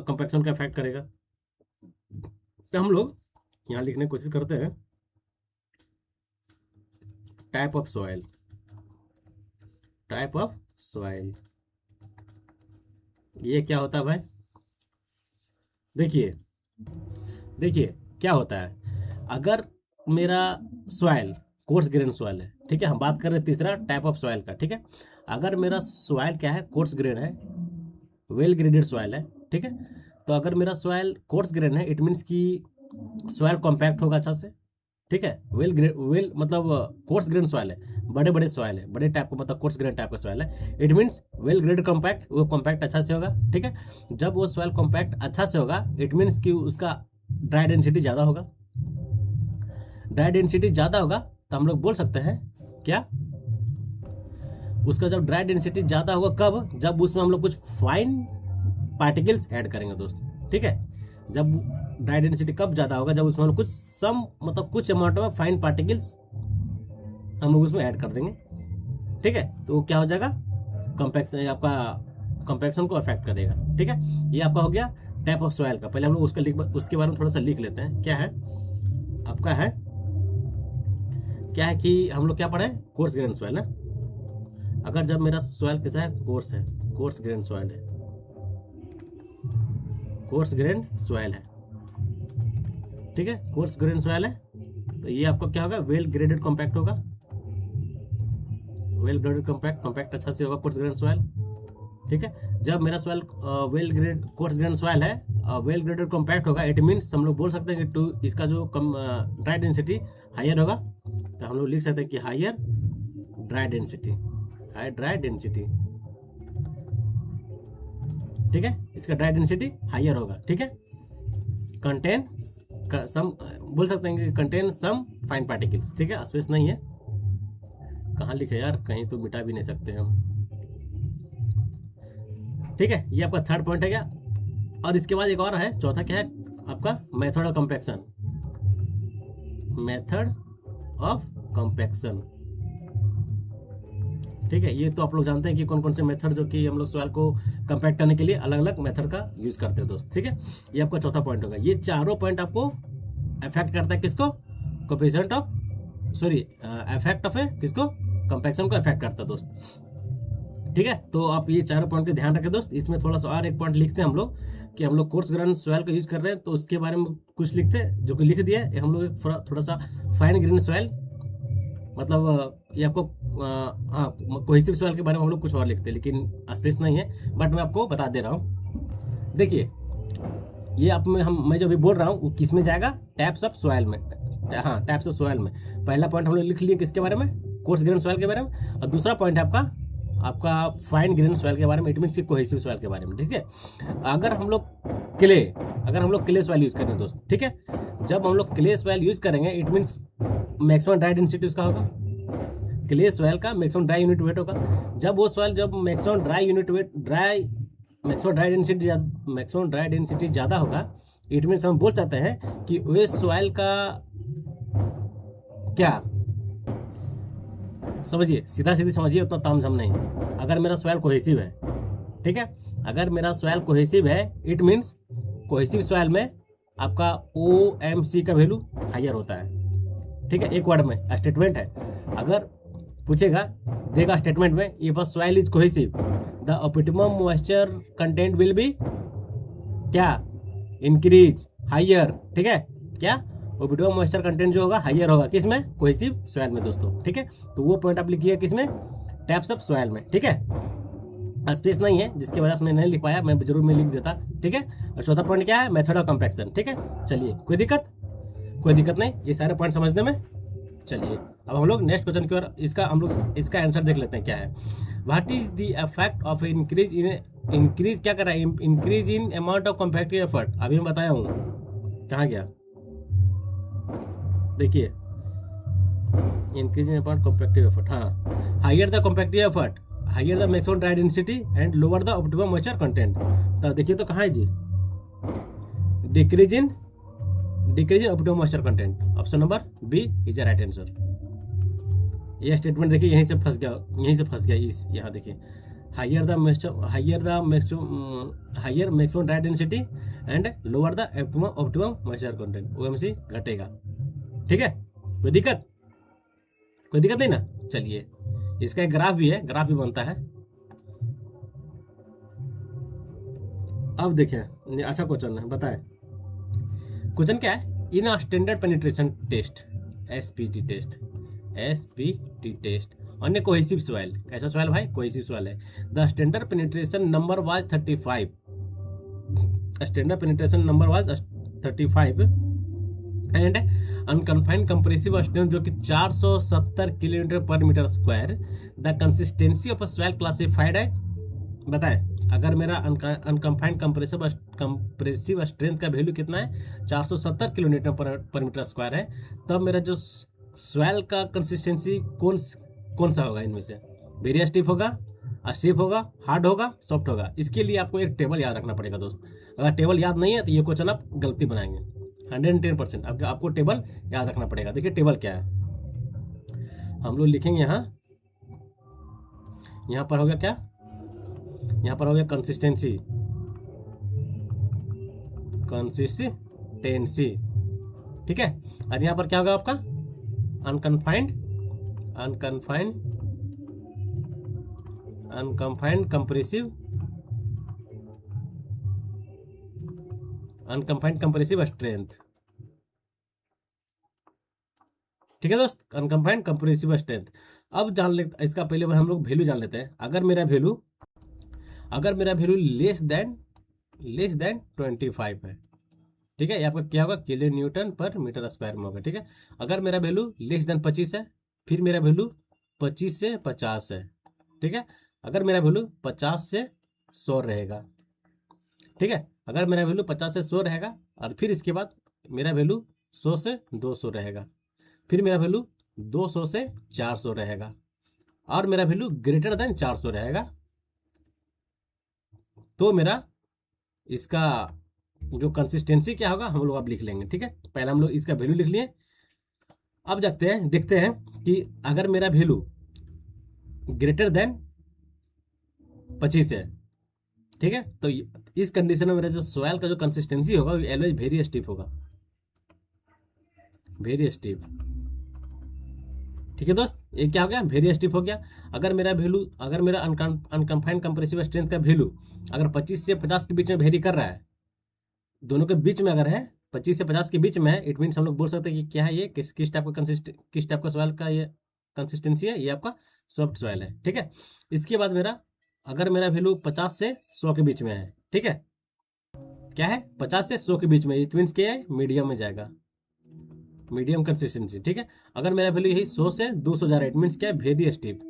S1: कंपैक्शन का इफेक्ट करेगा। तो हम लोग यहाँ लिखने की कोशिश करते हैं टाइप ऑफ सॉइल, ये क्या होता है भाई, देखिए क्या होता है। अगर मेरा सॉइल कोर्स ग्रेन सॉइल है, ठीक है, हम बात कर रहे हैं तीसरा टाइप ऑफ सॉइल का। ठीक है, अगर मेरा सॉइल क्या है, कोर्स ग्रेन है, वेल ग्रेडेड सॉइल है, ठीक है, तो अगर मेरा सॉइल कोर्स ग्रेन है, इट मीन्स कि सॉइल कॉम्पैक्ट होगा अच्छा से। ठीक है। वेल मतलब कोर्स ग्रेन सॉइल है, बड़े बड़े सॉइल है, बड़े टाइप का मतलब कोर्स ग्रेन टाइप का सॉइल है। It means well grade compact, वो कॉम्पैक्ट अच्छा से होगा, ठीक है। जब वो सॉइल कॉम्पैक्ट अच्छा से होगा, इट मीन्स कि उसका ड्राई डेंसिटी ज़्यादा होगा। ड्राई डेंसिटी ज़्यादा होगा तो हम लोग बोल सकते हैं क्या, उसका जब ड्राई डेंसिटी ज़्यादा होगा कब, जब उसमें हम लोग कुछ फाइन पार्टिकल्स ऐड करेंगे दोस्त, ठीक है। जब ड्राई डेंसिटी कब ज़्यादा होगा, जब उसमें हम लोग कुछ मतलब कुछ अमाउंट में फाइन पार्टिकल्स हम लोग उसमें ऐड कर देंगे, ठीक है। तो क्या हो जाएगा, कॉम्पैक्शन, आपका कॉम्पैक्शन को अफेक्ट करेगा, ठीक है। ये आपका हो गया टाइप ऑफ सॉइल का। पहले हम लोग उसके बारे में थोड़ा सा लिख लेते हैं। क्या है आपका, है क्या है कि हम लोग क्या पढ़े, कोर्स ग्रेन सॉइल है। अगर जब मेरा सॉइल कैसा है, कोर्स है, कोर्स ग्रेन सॉइल है, कोर्स ग्रेन सॉइल है, ठीक है, कोर्स ग्रेन सॉइल है, तो ये आपका क्या होगा, वेल ग्रेडेड कॉम्पैक्ट होगा। वेल ग्रेडेड कॉम्पैक्ट अच्छा से होगा कोर्स ग्रेन सॉइल, ठीक है। जब मेरा soil well grade coarse grain soil है, वेल ग्रेडेड कॉम्पैक्ट होगा, इट मीन्स हम लोग बोल सकते हैं कि इसका जो ड्राई डेंसिटी हायर होगा। तो हम लोग लिख सकते हैं कि higher dry density, high dry density, ठीक है। इसका ड्राई डेंसिटी हायर होगा, ठीक है। कंटेन सम, बोल सकते हैं कि कंटेन सम फाइन पार्टिकल्स, ठीक है। स्पेस नहीं है, कहाँ लिखे यार, कहीं तो मिटा भी नहीं सकते हम, ठीक है। ये आपका थर्ड पॉइंट है क्या। और इसके बाद एक और है, चौथा क्या है आपका, method of compaction, method of compaction, ठीक है। ये तो आप लोग जानते हैं कि कौन कौन से मेथड जो कि हम लोग सॉइल को कंपैक्ट करने के लिए अलग अलग मेथड का यूज करते हैं दोस्त, ठीक है। ये आपका चौथा पॉइंट होगा। ये चारों पॉइंट आपको अफेक्ट करता है किसको, coefficient of, sorry affect of है किसको, कंपैक्शन को अफेक्ट करता है दोस्त, ठीक है। तो आप ये चारों पॉइंट का ध्यान रखें दोस्त। इसमें थोड़ा सा और एक पॉइंट लिखते हैं हम लोग कि हम लोग कोर्स ग्रेन सॉइल का यूज कर रहे हैं, तो उसके बारे में कुछ लिखते हैं, जो कि लिख दिया है हम लोग थोड़ा सा फाइन ग्रेन सॉइल, मतलब ये आपको हाँ कोहेसिव सॉइल के बारे में हम लोग कुछ और लिखते हैं, लेकिन स्पेस नहीं है, बट मैं आपको बता दे रहा हूँ। देखिए ये आप मैं जो अभी बोल रहा हूँ वो किस में जाएगा, टाइप्स ऑफ सॉइल में, हाँ टाइप्स ऑफ सॉइल में। पहला पॉइंट हम लोग लिख लिए किसके बारे में, कोर्स ग्रेन सॉइल के बारे में, और दूसरा पॉइंट है आपका फाइन ग्रेन सॉइल के बारे में, इट मीन्स कोहेसिव सॉइल के बारे में, ठीक है। अगर हम लोग क्ले सॉइल यूज करें दोस्त, ठीक है, जब हम लोग क्ले सॉइल यूज करेंगे, it means maximum dry density उसका होगा, क्ले सॉइल का मैक्सिमम ड्राई यूनिट वेट होगा। जब वो सॉइल जब मैक्सिमम ड्राई डेंसिटी ज़्यादा होगा, इट मीन्स हम बोल सकते हैं कि वे सॉइल का क्या, समझिए, सीधा सीधी समझिए, उतना तामझाम नहीं। अगर मेरा सॉइल कोहेसिव है, ठीक है, अगर मेरा सॉइल कोहेसिव है, इट मीन्स कोहेसिव सॉइल में आपका OMC का वैल्यू हायर होता है, ठीक है। एक वर्ड में स्टेटमेंट है, अगर पूछेगा देगा स्टेटमेंट में, ये बस soil is cohesive, the optimum moisture content will be क्या, इंक्रीज, हायर, ठीक है। क्या, ऑप्टिमम मॉइस्चर कंटेंट जो होगा हायर होगा किसमें, कोहेसिव सॉइल में दोस्तों, ठीक है। तो वो पॉइंट आप लिखिए किसमें, टाइप्स ऑफ सॉइल में, ठीक है। स्पेस नहीं है जिसकी वजह से मैं नहीं लिख पाया, मैं जरूर में लिख देता, ठीक है। और चौथा पॉइंट क्या है, मेथड ऑफ कॉम्पैक्शन, ठीक है। चलिए कोई दिक्कत नहीं, ये सारे पॉइंट समझने में। चलिए अब हम लोग नेक्स्ट क्वेश्चन की ओर, इसका आंसर देख लेते हैं क्या है। What is the effect of increase क्या कर रहा है, increase in amount of compactive effort, अभी मैं बताया हूँ, कहाँ गया, देखिए increase in amount compactive effort, हाँ, higher the compactive effort, higher the maximum dry density and lower the optimum moisture content. तो देखिए तो कहाँ है जी, decrease in optimum moisture content, option number B is the right answer. ये statement देखिए यहीं से फंस गया इस, यहाँ देखिए, higher maximum dry density and lower the optimum moisture content, OMC घटेगा, ठीक है। कोई दिक्कत नहीं ना। चलिए इसका एक ग्राफ भी है, ग्राफ भी बनता है। अब देखें, अच्छा क्वेश्चन है, बताए क्वेश्चन क्या है, in a standard penetration test, SPT test on a cohesive soil, कैसा सॉइल भाई, कोहेसिव सॉइल है, the standard penetration number was 35, standard penetration number was 35 and unconfined compressive strength जो कि 470 kilometre per metre square, the consistency of a soil classified है। बताएं, अगर मेरा unconfined compressive strength का वैल्यू कितना है, 470 किलोमीटर पर मीटर स्क्वायर है, तब मेरा जो सॉइल का कंसिस्टेंसी कौन सा होगा इनमें से? वेरी स्टिफ होगा, स्टिफ होगा, हार्ड होगा, सॉफ्ट होगा? इसके लिए आपको एक टेबल याद रखना पड़ेगा दोस्त। अगर टेबल याद नहीं है तो ये क्वेश्चन आप गलती बनाएंगे 110%। आपको टेबल याद रखना पड़ेगा। देखिए टेबल क्या है, हम लोग लिखेंगे यहाँ पर हो गया क्या, यहाँ पर हो गया कंसिस्टेंसी, ठीक है। और यहाँ पर क्या होगा आपका अनकन्फाइंड कंप्रेसिव स्ट्रेंथ, ठीक है दोस्त, अनकन्फाइंड कंप्रेसिव स्ट्रेंथ। अब जान ले, इसका पहले हम लोग वैल्यू जान लेते हैं। अगर मेरा वैल्यू लेस देन 25 है, ठीक है, ये आपका क्या होगा, किलो न्यूटन पर मीटर स्क्वायर में होगा, ठीक है। अगर मेरा वैल्यू लेस देन 25 है, फिर मेरा वैल्यू 25 से 50 है, ठीक है। अगर मेरा वैल्यू 50 से 100 रहेगा, ठीक है। अगर मेरा वैल्यू 50 से 100 रहेगा, और फिर इसके बाद मेरा वैल्यू 100 से 200 रहेगा, फिर मेरा वैल्यू 200 से 400 रहेगा, और मेरा वैल्यू ग्रेटर देन 400 रहेगा, तो मेरा इसका जो कंसिस्टेंसी क्या होगा हम लोग अब लिख लेंगे, ठीक है। पहले हम लोग इसका वैल्यू लिख लिए। अब देखते हैं कि अगर मेरा वैल्यू ग्रेटर देन 25 है, ठीक है, तो इस कंडीशन में मेरा जो सॉइल का जो कंसिस्टेंसी होगा वो ऑलवेज वेरी स्टिफ होगा, वेरी स्टिफ, ठीक है दोस्त। ये क्या हो गया, वेरी स्टिफ हो गया। अगर मेरा अनकन्फाइंड कंप्रेसिव स्ट्रेंथ का वैल्यू अगर 25 से 50 के बीच में वेरी कर रहा है, दोनों के बीच में अगर है 25 से 50 के बीच में है, इट मीन्स हम लोग बोल सकते हैं कि क्या है ये, किस टाइप का सॉइल का ये कंसिस्टेंसी है, ये आपका सॉफ्ट सॉइल है, ठीक है। इसके बाद अगर मेरा वैल्यू 50 से 100 के बीच में है, ठीक है, क्या है 50 से 100 के बीच में, इट मीन्स क्या है, मीडियम में जाएगा, मीडियम कंसिस्टेंसी, ठीक है। अगर मेरा वैल्यू यही 100 से 200 जा रहा है, इट मीन्स क्या है, वेरी स्टिफ।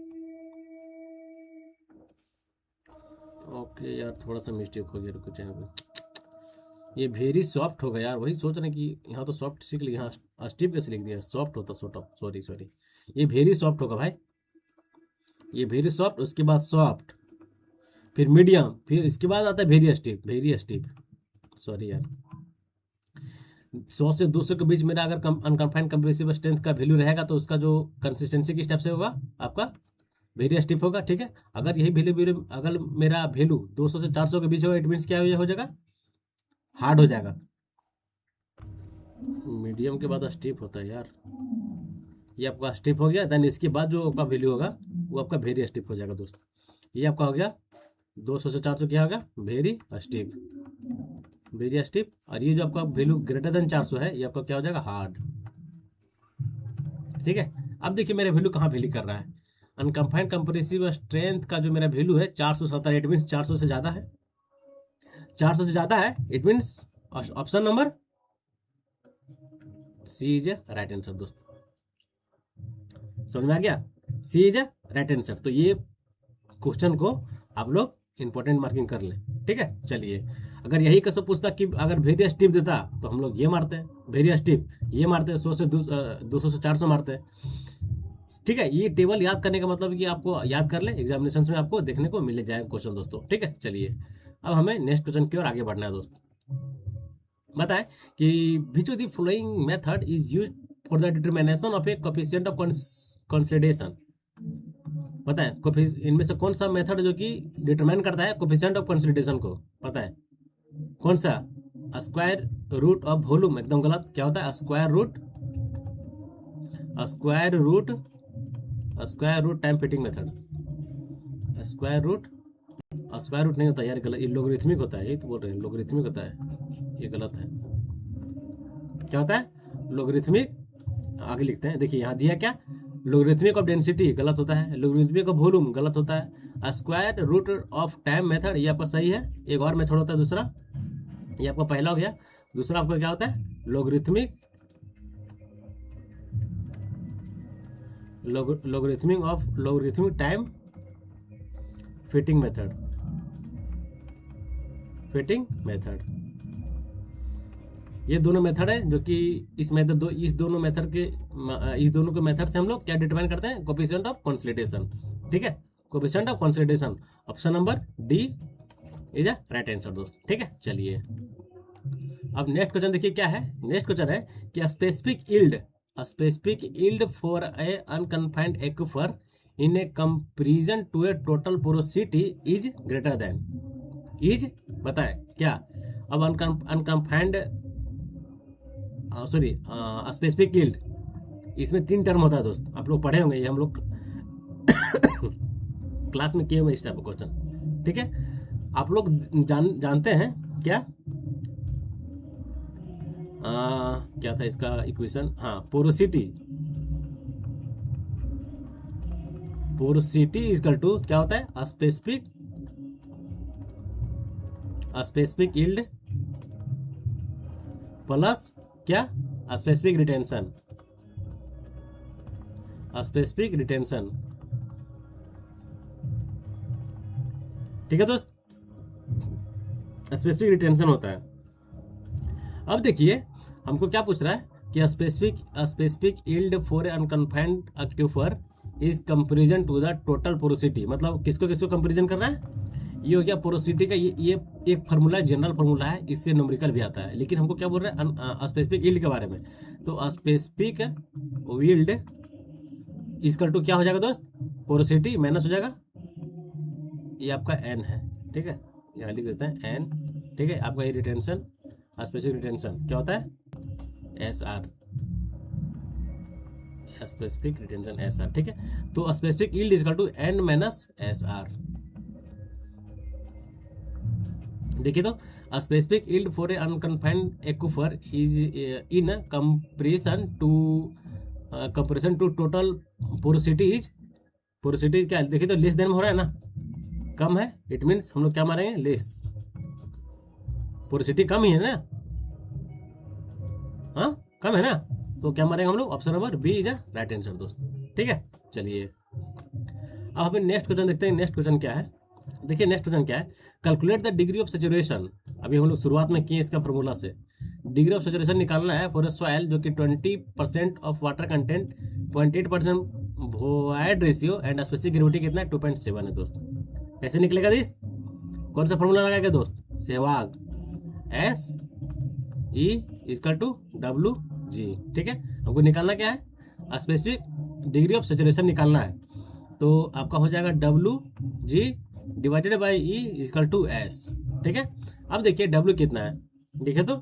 S1: ओके यार, थोड़ा सा मिस्टेक हो गया, कुछ यहाँ पे ये वेरी सॉफ्ट होगा यार, वही सोच रहे कि यहाँ तो सॉफ्ट सीख लिया, यहाँ स्टिफ कैसे लिख दिया, सॉफ्ट होता, सॉरी, ये वेरी सॉफ्ट होगा भाई, ये वेरी सॉफ्ट, उसके बाद सॉफ्ट, फिर मीडियम, फिर इसके बाद आता है वेरी स्टिफ, सॉरी यार। 100 से 200 के बीच मेरा अगर अनकन्फाइंड कंप्रेसिव स्ट्रेंथ का वैल्यू रहेगा, तो उसका जो कंसिस्टेंसी किस टाइप से होगा, आपका वेरी स्टिफ होगा, ठीक है। अगर यही वैल्यू अगर मेरा वैल्यू 200 से 400 के बीच होगा, इट मीन्स क्या हो जाएगा, हार्ड हो जाएगा। मीडियम के बाद स्टिफ होता है यार, ये आपका स्टिफ हो गया। देन इसके बाद जो आपका वैल्यू होगा वो आपका वेरी स्टिफ हो जाएगा दोस्त। ये आपका हो गया 200 से 400 क्या होगा, वेरी स्टिफ। और ये जो आपका वैल्यू ग्रेटर देन 400 है, ये आपका क्या हो जाएगा, हार्ड, ठीक है। अब देखिए मेरा वैल्यू कहाँ वैल्यू कर रहा है, अनकन्फाइंड कंप्रेसिव स्ट्रेंथ का जो मेरा वैल्यू है 470, इट मीन्स 400 से ज़्यादा है, 400 से ज़्यादा है, it means option number C is a right answer दोस्त। समझ में आ गया, C is a right answer. तो ये क्वेश्चन को आप लोग इंपॉर्टेंट मार्किंग कर ले, ठीक है। चलिए, अगर यही कैसे पूछता कि अगर वेरी स्टिफ देता तो हम लोग ये मारते हैं, वेरी स्टिफ ये मारते हैं, 200 से 400 मारते हैं, ठीक है। ये टेबल याद करने का मतलब है कि आपको याद कर ले, एग्जामिनेशन में आपको देखने को मिल जाए क्वेश्चन दोस्तों, ठीक है। चलिए, अब हमें नेक्स्ट क्वेश्चन की ओर आगे बढ़ना है दोस्त। बताएं कि विच of the following method is used for the determination of A coefficient of consolidation. पता है इनमें से कौन सा मेथड जो कि डिटरमाइन करता है कोएफिशिएंट ऑफ कंसोलिडेशन को, पता है कौन सा, स्क्वायर रूट ऑफ वॉल्यूम, एकदम गलत। क्या होता है, square root time fitting method, square root नहीं होता यार, गलत, ये लोगरिथमिक होता है, यही तो बोल रहे हैं, लोगरिथमिक होता है, ये गलत है। क्या होता है, लोगरिथमिक, आगे लिखते हैं, देखिए यहाँ दिया क्या, लोगरिथमिक ऑफ डेंसिटी गलत होता है, लोगरिथमिक ऑफ वॉल्यूम गलत होता है, square root of time method ये आपका सही है। एक और मेथड होता है दूसरा, ये आपका पहला हो गया, दूसरा आपका क्या होता है, logarithmic logarithmic time fitting method. ये दोनों मेथड है जो कि इस दोनों के मेथड से हम लोग क्या डिटरमाइन करते हैं, कोएफिशिएंट ऑफ कंसोलिडेशन। ठीक है, coefficient of consolidation, option number D is a right answer दोस्त। ठीक है, चलिए अब नेक्स्ट क्वेश्चन देखिए क्या है। नेक्स्ट क्वेश्चन है कि specific yield for a unconfined aquifer in a comparison to a total porosity is greater than, is बताए क्या। अब अनकन्फाइंड स्पेसिफिक यील्ड, इसमें 3 टर्म होता है दोस्त, आप लोग पढ़े होंगे, ये हम लोग क्लास में किए हुए इस टाइप का क्वेश्चन। ठीक है, आप लोग जानते हैं क्या, क्या था इसका इक्वेशन, हाँ, पोरोसिटी इक्वल टू क्या होता है, स्पेसिफिक यील्ड प्लस क्या, स्पेसिफिक रिटेंशन। ठीक है दोस्त, स्पेसिफिक रिटेंशन होता है। अब देखिए हमको क्या पूछ रहा है कि specific yield for unconfined aquifer is comparison to the total porosity, मतलब किसको कंपैरिजन कर रहा है, ये हो गया पोरोसिटी का, ये एक फार्मूला है, जनरल फार्मूला है, इससे न्यूमेरिकल भी आता है, लेकिन हमको क्या बोल रहा है स्पेसिफिक यील्ड के बारे में। तो स्पेसिफिक यील्ड इक्वल टू क्या हो जाएगा दोस्त, पोरोसिटी माइनस हो जाएगा, ये आपका एन है। ठीक है, यहाँ लिख देते हैं एन। ठीक है, आपका ये रिटेंशन, स्पेसिफिक रिटेंशन क्या होता है, SR, स्पेसिफिक रिटेंशन SR। ठीक है, तो specific yield equal to N minus SR। देखिए तो specific yield for a unconfined aquifer is in comparison to total porosity क्या है, देखिए तो लेस देन में हो रहा है ना, कम है, इट मीन्स हम लोग क्या मारेंगे, लेस, पोरोसिटी कम ही है ना, हाँ कम है ना, तो क्या मारेंगे हम लोग, option number B is a right answer दोस्त। ठीक है, चलिए अब हमें नेक्स्ट क्वेश्चन देखते हैं। नेक्स्ट क्वेश्चन क्या है, देखिए नेक्स्ट क्वेश्चन क्या है, calculate the degree of saturation. अभी हम लोग शुरुआत में किए इसका फॉर्मूला से, डिग्री ऑफ सैचुरेशन निकालना है फॉर ए सॉइल जो कि 20% of water content, 0.8% void ratio and specific gravity कितना है, 2.7 है दोस्त। कैसे निकलेगा दिस, कौन सा फॉर्मूला लगाएगा दोस्त, Sehwag, SE equal to WG। ठीक है, हमको निकालना क्या है, स्पेसिफिक डिग्री ऑफ सैचुरेशन निकालना है, तो आपका हो जाएगा WG divided by E equal to S। ठीक है, अब देखिए W कितना है, देखिए तो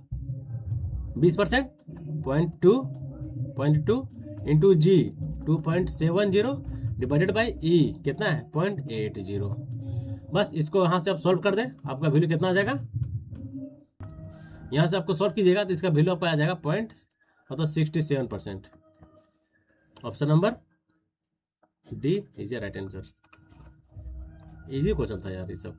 S1: 20%, 0.2 into G 2.70 divided by E कितना है, 0.80। बस इसको यहाँ से आप सॉल्व कर दें, आपका वैल्यू कितना आ जाएगा, यहाँ से आपको सॉल्व कीजिएगा तो इसका वैल्यू आपको आ जाएगा 67%। Option number D is right answer. Easy question था यार ये सब।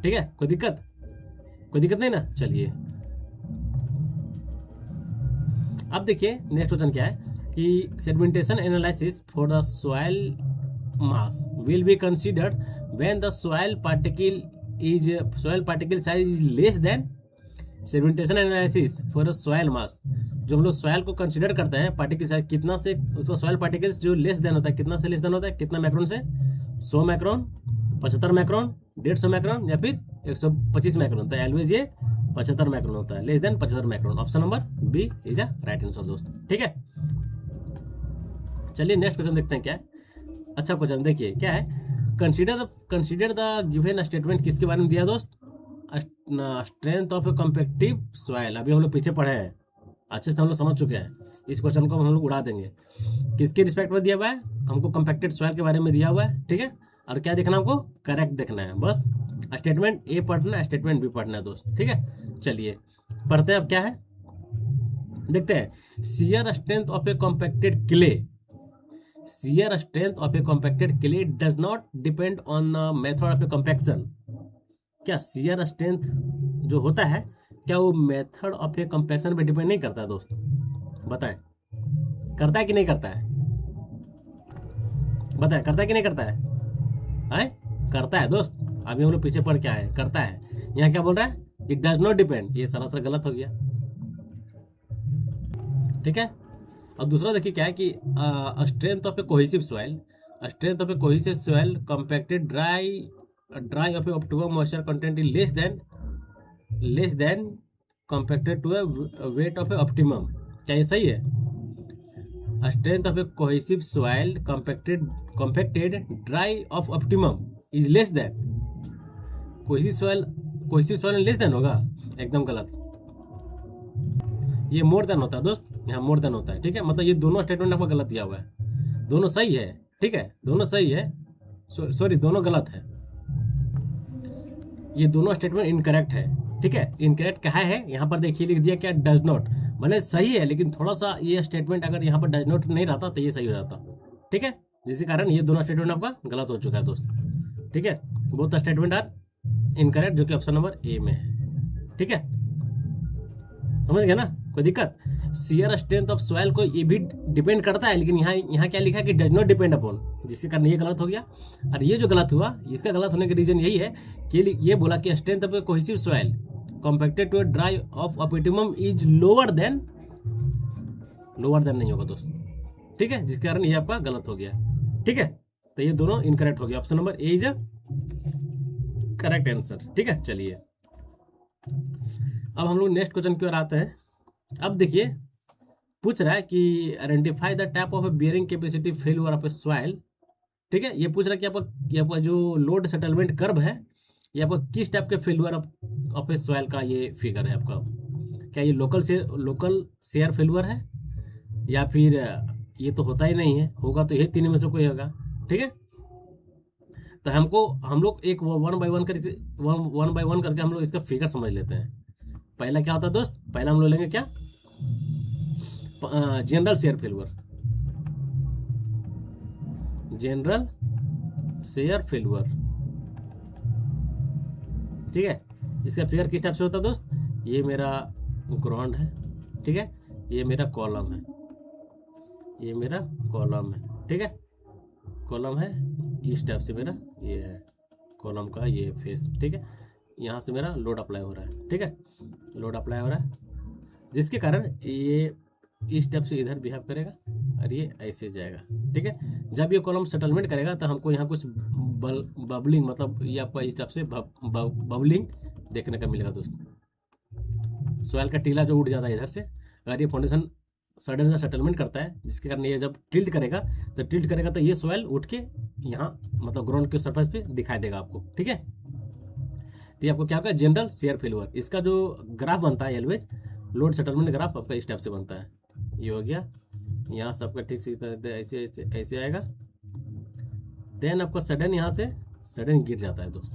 S1: ठीक है, कोई दिक्कत नहीं ना, चलिए अब देखिए नेक्स्ट क्वेश्चन क्या है कि sedimentation analysis for the soil mass will be considered when the soil particle size is less then, sedimentation analysis for soil मास, जो हम लोग सॉइल को कंसीडर करते हैं पार्टिकल साइज कितना से, उसका सॉइल पार्टिकल्स जो लेस देन होता है, कितना से लेस देन होता है, कितना माइक्रोन से, 100 माइक्रोन, 75 माइक्रोन, 150 माइक्रोन या फिर 125 माइक्रोन, तो ऑलवेज ये 75 माइक्रोन होता है, less than 75 micron. Option number B is a right answer दोस्त। ठीक है, चलिए नेक्स्ट क्वेश्चन देखते हैं क्या है। अच्छा क्वेश्चन देखिए क्या है, कंसीडर द गिवन स्टेटमेंट किसके बारे में दिया दोस्त, strength of A compactive soil. अभी हम लोग पीछे पढ़े हैं, अच्छे से हम लोग समझ चुके हैं, इस क्वेश्चन को हम लोग उड़ा देंगे। किसके रिस्पेक्ट में दिया हुआ है, हमको कॉम्पैक्टेड सॉइल के बारे में दिया हुआ है। ठीक है, और क्या देखना हमको, करेक्ट देखना है, बस स्टेटमेंट ए पढ़ना है, स्टेटमेंट बी पढ़ना है दोस्त। ठीक है, चलिए पढ़ते हैं अब क्या है, देखते हैं। Shear strength of A compacted clay, shear strength of a compacted clay does not depend on the method of a compaction। क्या shear strength जो होता है क्या वो मेथड ऑफ ए कंपैक्शन पे डिपेंड नहीं करता है दोस्त, बताएं। करता है कि नहीं करता है? बताए, करता है कि नहीं करता है? करता है दोस्त। अभी हम लोग पीछे पढ़ के आए हैं, करता है। यहाँ क्या बोल रहा है? It does not depend. ये सरासर गलत हो गया, ठीक है। और दूसरा देखिए क्या है कि strength of a cohesive soil, strength of a cohesive soil compacted dry of a optimum moisture content is less than compacted to a wet of a optimum. क्या ये सही है? Strength of a cohesive soil compacted dry of optimum is less than. Cohesive soil less than होगा? एकदम गलत। ये more than होता है दोस्त, यहाँ मोर देन होता है, ठीक है। मतलब ये दोनों स्टेटमेंट आपका गलत दिया हुआ है। दोनों सही है, ठीक है, दोनों सही है, सॉरी दोनों गलत है। ये दोनों स्टेटमेंट इनकरेक्ट है, ठीक है। इनकरेक्ट कहा है यहाँ पर देखिए, लिख दिया क्या? Does not. भले सही है लेकिन थोड़ा सा ये स्टेटमेंट अगर यहाँ पर डज नॉट नहीं रहता तो ये सही हो जाता, ठीक है। जिसके कारण ये दोनों स्टेटमेंट आपका गलत हो चुका है दोस्त, ठीक है। बोथ स्टेटमेंट आर इनकरेक्ट, जो कि ऑप्शन नंबर ए में है, ठीक है। समझ गया ना? कोई दिक्कत? शेयर स्ट्रेंथ ऑफ सॉइल को ये भी डिपेंड करता है, लेकिन यहाँ क्या लिखा है कि डज नॉट डिपेंड अपॉन, जिसके कारण ये गलत हो गया। और ये जो गलत हुआ, इसका गलत होने का रीजन यही है कि ये बोला कि strength of a cohesive soil compacted to a dry of optimum is lower than नहीं होगा दोस्त, ठीक है। जिसके कारण ये आपका गलत हो गया, ठीक है। तो ये दोनों इनकरेक्ट हो गया। Option number A is a correct answer, ठीक है। चलिए अब हम लोग नेक्स्ट क्वेश्चन की ओर आते हैं। अब देखिए पूछ रहा है कि identify the type of bearing capacity failure of a soil, ठीक है। ये पूछ रहा है कि आपका जो लोड सेटलमेंट कर्व है, ये आपका किस टाइप के फेल्यूर ऑफ ए सॉइल का ये फिगर है आपका। क्या ये लोकल शेयर फेल्यूर है, या फिर ये तो होता ही नहीं है, होगा तो यही तीन में से कोई होगा, ठीक है। तो हम लोग एक वन बाय वन करके हम लोग इसका फिगर समझ लेते हैं। पहला क्या होता है दोस्त? पहला हम लोग लेंगे क्या? General share failure, general share failure, ठीक है। इसका फिगर किस टाइप से होता है दोस्त? ये मेरा ग्राउंड है, ठीक है, ये मेरा कॉलम है, ये मेरा कॉलम है, ठीक है। कॉलम है इस टाइप से, मेरा ये है कॉलम का ये फेस, ठीक है। यहाँ से मेरा लोड अप्लाई हो रहा है, ठीक है, लोड अप्लाई हो रहा है, जिसके कारण ये इस टाइप से इधर बिहेव करेगा और ये ऐसे जाएगा, ठीक है। जब ये कॉलम सेटलमेंट करेगा तो हमको यहाँ कुछ बबलिंग, मतलब ये आपका इस टाइप से बबलिंग देखने का मिलेगा दोस्त। सॉइल का टीला जो उठ जाता है इधर से, अगर ये फाउंडेशन सडन सा सेटलमेंट करता है, जिसके कारण ये जब टिल्ट करेगा तो ये सॉइल उठ के यहाँ मतलब ग्राउंड के सरफेस पे दिखाई देगा आपको, ठीक है। तो ये आपको क्या होगा? General share failure. इसका जो ग्राफ बनता है एलवेज लोड सेटलमेंट ग्राफ आपका इस टाइप से बनता है। ये हो गया, यहाँ से आपका ठीक से ऐसे ऐसे आएगा, देन आपका सडन यहाँ से सडन गिर जाता है दोस्त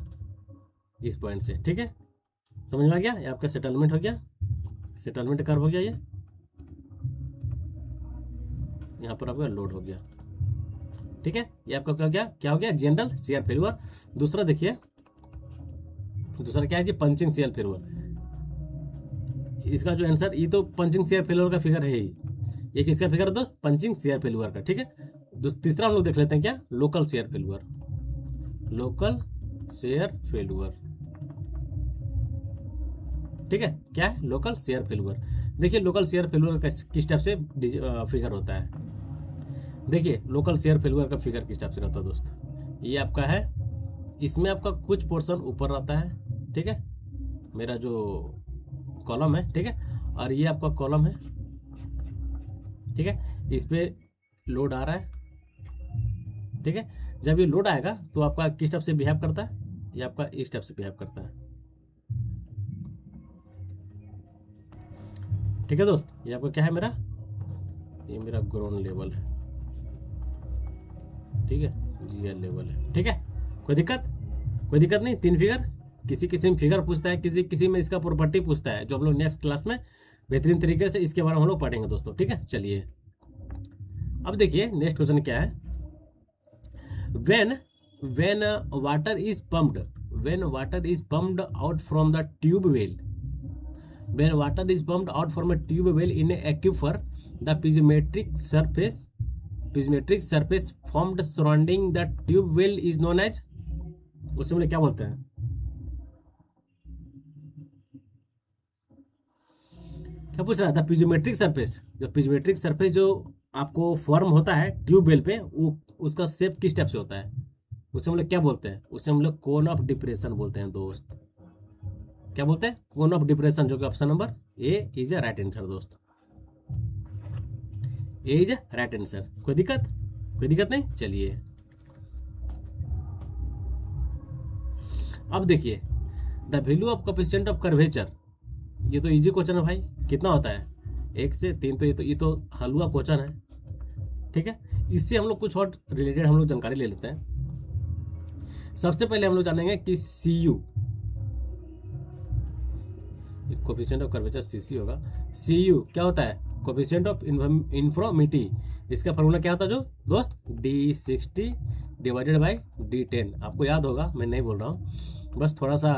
S1: इस पॉइंट से, ठीक है। समझ में आ गया? ये आपका सेटलमेंट हो गया, सेटलमेंट कर्व हो गया, ये यहाँ पर आपका लोड हो गया, ठीक है। ये आपका क्या हो गया? General share failure. दूसरा देखिए, दूसरा क्या है जी? Punching share failure. इसका जो आंसर, ये तो पंचिंग शेयर फेल्यूर का फिगर है ही। ये किसका फिगर है दोस्त? पंचिंग शेयर फेल्यूर का, ठीक है। तीसरा हम लोग देख लेते हैं क्या? Local share failure, local share failure, ठीक है। क्या है? Local share failure. देखिए लोकल शेयर फेल्यूर का किस टाइप से फिगर होता है। देखिए लोकल शेयर फेल्यूर का फिगर किस टाइप से रहता है दोस्त? ये आपका है, इसमें आपका कुछ पोर्शन ऊपर रहता है, ठीक है, मेरा जो कॉलम है, ठीक है, और ये आपका कॉलम है, ठीक है। इस पे लोड आ रहा है, ठीक है। जब ये लोड आएगा तो आपका किस टाइप से बिहेव करता है? ये आपका इस टाइप से बिहेव करता है, ठीक है दोस्त। ये आपका क्या है? मेरा ये मेरा ग्राउंड लेवल है, ठीक है, जीएल लेवल है, ठीक है। कोई दिक्कत नहीं। तीन फिगर, किसी में फिगर पूछता है, किसी में इसका प्रॉपर्टी पूछता है, जो हम लोग नेक्स्ट क्लास में बेहतरीन तरीके से इसके बारे में हम लोग पढ़ेंगे दोस्तों, ठीक है। चलिए अब देखिए नेक्स्ट क्वेश्चन क्या है। when water is pumped out from the tube well, When water is pumped out from a tube well in a aquifer, the piezometric surface formed surrounding the tube well is known as, उससे हम लोग क्या बोलते हैं? क्या पूछ रहा था? piezometric surface, जो piezometric surface जो आपको फॉर्म होता है ट्यूब वेल पे, वो उसका शेप किस टाइप से होता है? उसे हम लोग क्या बोलते हैं? उसे हम लोग कोन ऑफ डिप्रेशन बोलते हैं दोस्त। क्या बोलते हैं? कोन ऑफ डिप्रेशन, जो कि option number A is a right answer दोस्त। ए इज अ राइट आंसर। कोई दिक्कत? कोई दिक्कत नहीं। चलिए अब देखिए, the value of coefficient of curvature, ये तो इजी क्वेश्चन है भाई। कितना होता है? 1 से 3। तो ये तो हलवा क्वेश्चन है, ठीक है। इससे हम लोग कुछ और रिलेटेड हम लोग जानकारी ले लेते हैं। सबसे पहले हम लोग जानेंगे कि C U, coefficient of curvature C होगा। सी यू क्या होता है? Coefficient of uniformity. इसका फॉर्मूला क्या होता है जो दोस्त? D60 divided by D10। आपको याद होगा, मैं नहीं बोल रहा हूँ, बस थोड़ा सा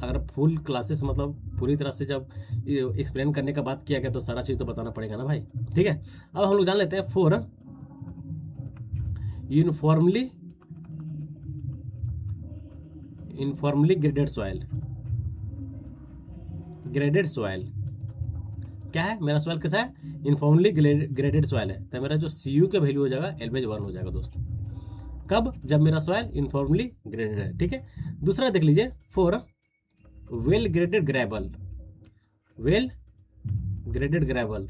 S1: अगर फुल क्लासेस मतलब पूरी तरह से जब एक्सप्लेन करने का बात किया गया तो सारा चीज़ तो बताना पड़ेगा ना भाई, ठीक है। अब हम लोग जान लेते हैं for uniformly graded soil. Graded soil क्या है? मेरा सॉइल कैसा है? यूनिफॉर्मली ग्रेडेड सॉइल है, तो मेरा जो CU का वैल्यू हो जाएगा LH1 हो जाएगा दोस्त। कब? जब मेरा सॉइल यूनिफॉर्मली ग्रेडेड है, ठीक है। दूसरा देख लीजिए, for well graded gravel. Well graded gravel,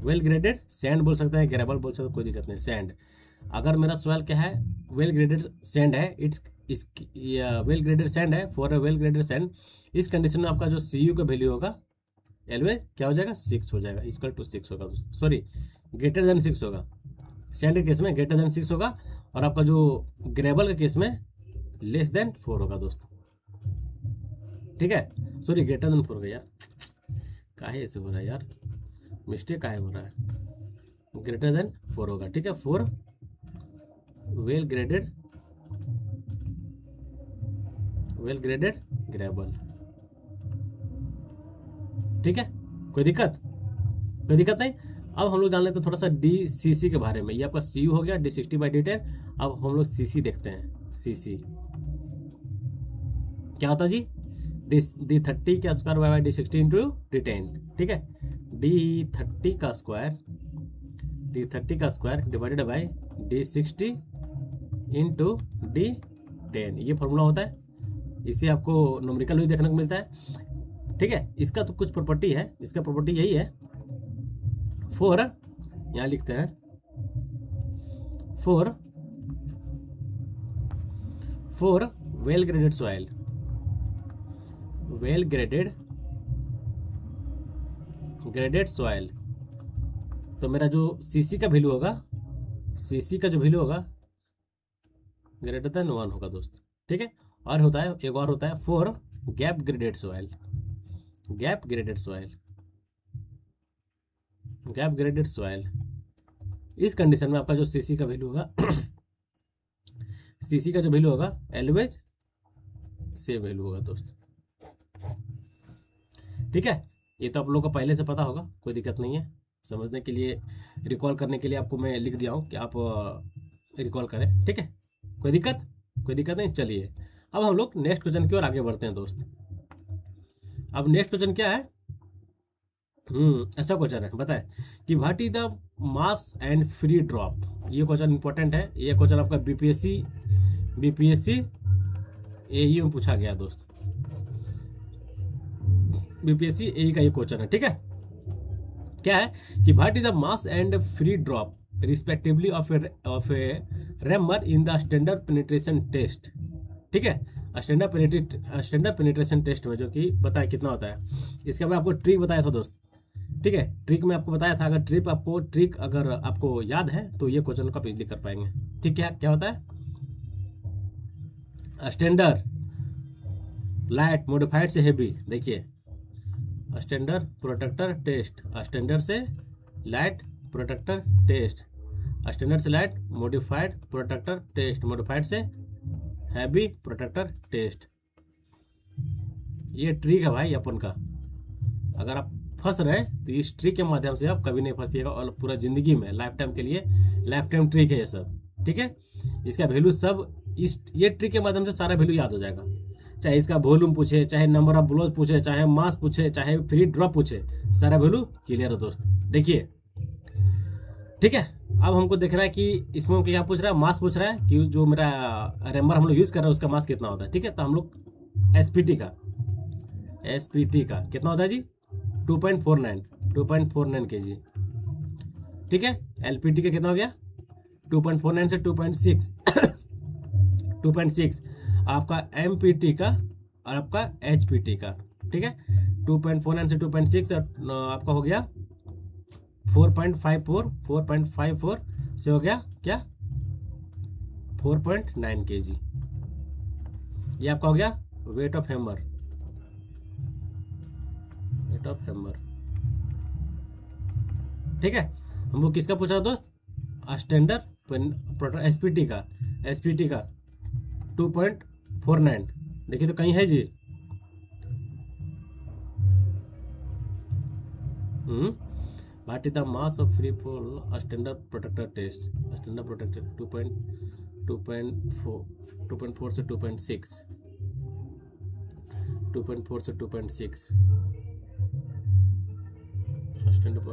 S1: well graded sand बोल सकते हैं, ग्रेवल बोल सकते हैं, कोई दिक्कत नहीं। सैंड, अगर मेरा सॉइल क्या है? वेल ग्रेडेड सैंड है, वेल ग्रेडेड सैंड है, for a well graded sand, इस कंडीशन में आपका जो CU का वैल्यू होगा LH क्या हो जाएगा? 6 हो जाएगा, इक्वल टू 6 होगा, सॉरी ग्रेटर देन 6 होगा। सैंड के केस में ग्रेटर देन 6 होगा, और आपका जो ग्रेवल के केस में लेस देन 4 होगा दोस्त, ठीक है। सॉरी ग्रेटर देन 4 होगा यार, काहे ऐसे हो रहा है यार, मिस्टेक काहे हो रहा है? ग्रेटर देन 4 होगा, ठीक है। फॉर वेल ग्रेडेड ग्रेवल, ठीक है। कोई दिक्कत? कोई दिक्कत नहीं। अब हम लोग जान लेते हैं थोड़ा सा DCC के बारे में। ये आपका CU हो गया, D60 बाई D10। अब हम लोग CC देखते हैं। CC क्या होता है जी? D30 का square by D60 into D10, ठीक है। D30 का square divided by D60 into D10, ये फॉर्मूला होता है। इसे आपको न्यूमेरिकल भी देखने को मिलता है, ठीक है। इसका तो कुछ प्रॉपर्टी है, इसका प्रॉपर्टी यही है, फॉर, यहाँ लिखते हैं, for well graded soil, well graded soil, तो मेरा जो CC का वैल्यू होगा, CC का जो वैल्यू होगा ग्रेटर देन 1 होगा दोस्त, ठीक है। और होता है, एक और होता है for gap graded soil. Gap graded soil, इस कंडीशन में आपका जो CC का वैल्यू होगा CC का जो वैल्यू होगा LH सेम वैल्यू होगा दोस्त, ठीक है। ये तो आप लोगों को पहले से पता होगा, कोई दिक्कत नहीं है। समझने के लिए, रिकॉल करने के लिए आपको मैं लिख दिया हूँ कि आप रिकॉल करें, ठीक है। कोई दिक्कत? कोई दिक्कत नहीं। चलिए अब हम लोग नेक्स्ट क्वेश्चन की ओर आगे बढ़ते हैं दोस्त। अब नेक्स्ट क्वेश्चन क्या है? अच्छा क्वेश्चन है, बताए कि what is the mass and free drop. ये क्वेश्चन इंपॉर्टेंट है। ये क्वेश्चन आपका BPSC AE में पूछा गया दोस्त। BPSC AE का ये क्वेश्चन है, ठीक है। क्या है कि what is the mass and free drop respectively of a rammer in the standard penetration test, ठीक है। स्टैंडर्ड पेनिट्रेशन टेस्ट में जो कि बताया कितना होता है, इसका मैं आपको ट्रिक बताया था दोस्त, ठीक है। ट्रिक में आपको बताया था, अगर ट्रिक अगर आपको याद है तो ये क्वेश्चन को आप इजीली कर पाएंगे, ठीक है। क्या होता है? स्टैंडर्ड लाइट मॉडिफाइड से हेवी, देखिए स्टैंडर्ड प्रोटेक्टर टेस्ट, स्टैंडर्ड से लाइट प्रोटेक्टर टेस्ट, स्टैंडर्ड से light modified Proctor test, modified से हैवी प्रोटेक्टर टेस्ट। ये ट्रिक है भाई अपन का। अगर आप फंस रहे तो इस ट्रिक के माध्यम से आप कभी नहीं फंसिएगा, और पूरा जिंदगी में लाइफ टाइम के लिए लाइफ टाइम ट्रिक है ये सब, ठीक है। इसका वैल्यू सब इस ये ट्रिक के माध्यम से सारा वैल्यू याद हो जाएगा। चाहे इसका वॉल्यूम पूछे, चाहे नंबर ऑफ ब्लोज पूछे, चाहे मास पूछे, चाहे फ्री ड्रॉप पूछे, सारा वैल्यू क्लियर है दोस्त। देखिए, ठीक है। अब हमको देख रहा है कि इसमें हमको क्या पूछ रहा है, मास पूछ रहा है कि जो मेरा रेमर हम लोग यूज कर रहे हैं उसका मास कितना होता है, ठीक है। तो हम लोग एसपीटी का कितना होता है जी, 2.49 kg, ठीक है। एलपीटी का कितना हो गया, 2.49 से 2.6 2.6 आपका एमपीटी का और आपका एचपीटी का, ठीक है। 2.49 से 2.6 आपका हो गया 4.54 से हो गया क्या 4.9 kg। ये आपका हो गया वेट ऑफ हैमर, ठीक है। हमको किसका पूछ रहा दोस्त, स्टैंडर्ड एसपीटी का 2.49। देखिए तो कहीं है जी, What is the mass of free fall standard protector test? Standard protector 2.4 से 2.6 से 2.6 स्टैंडर्ड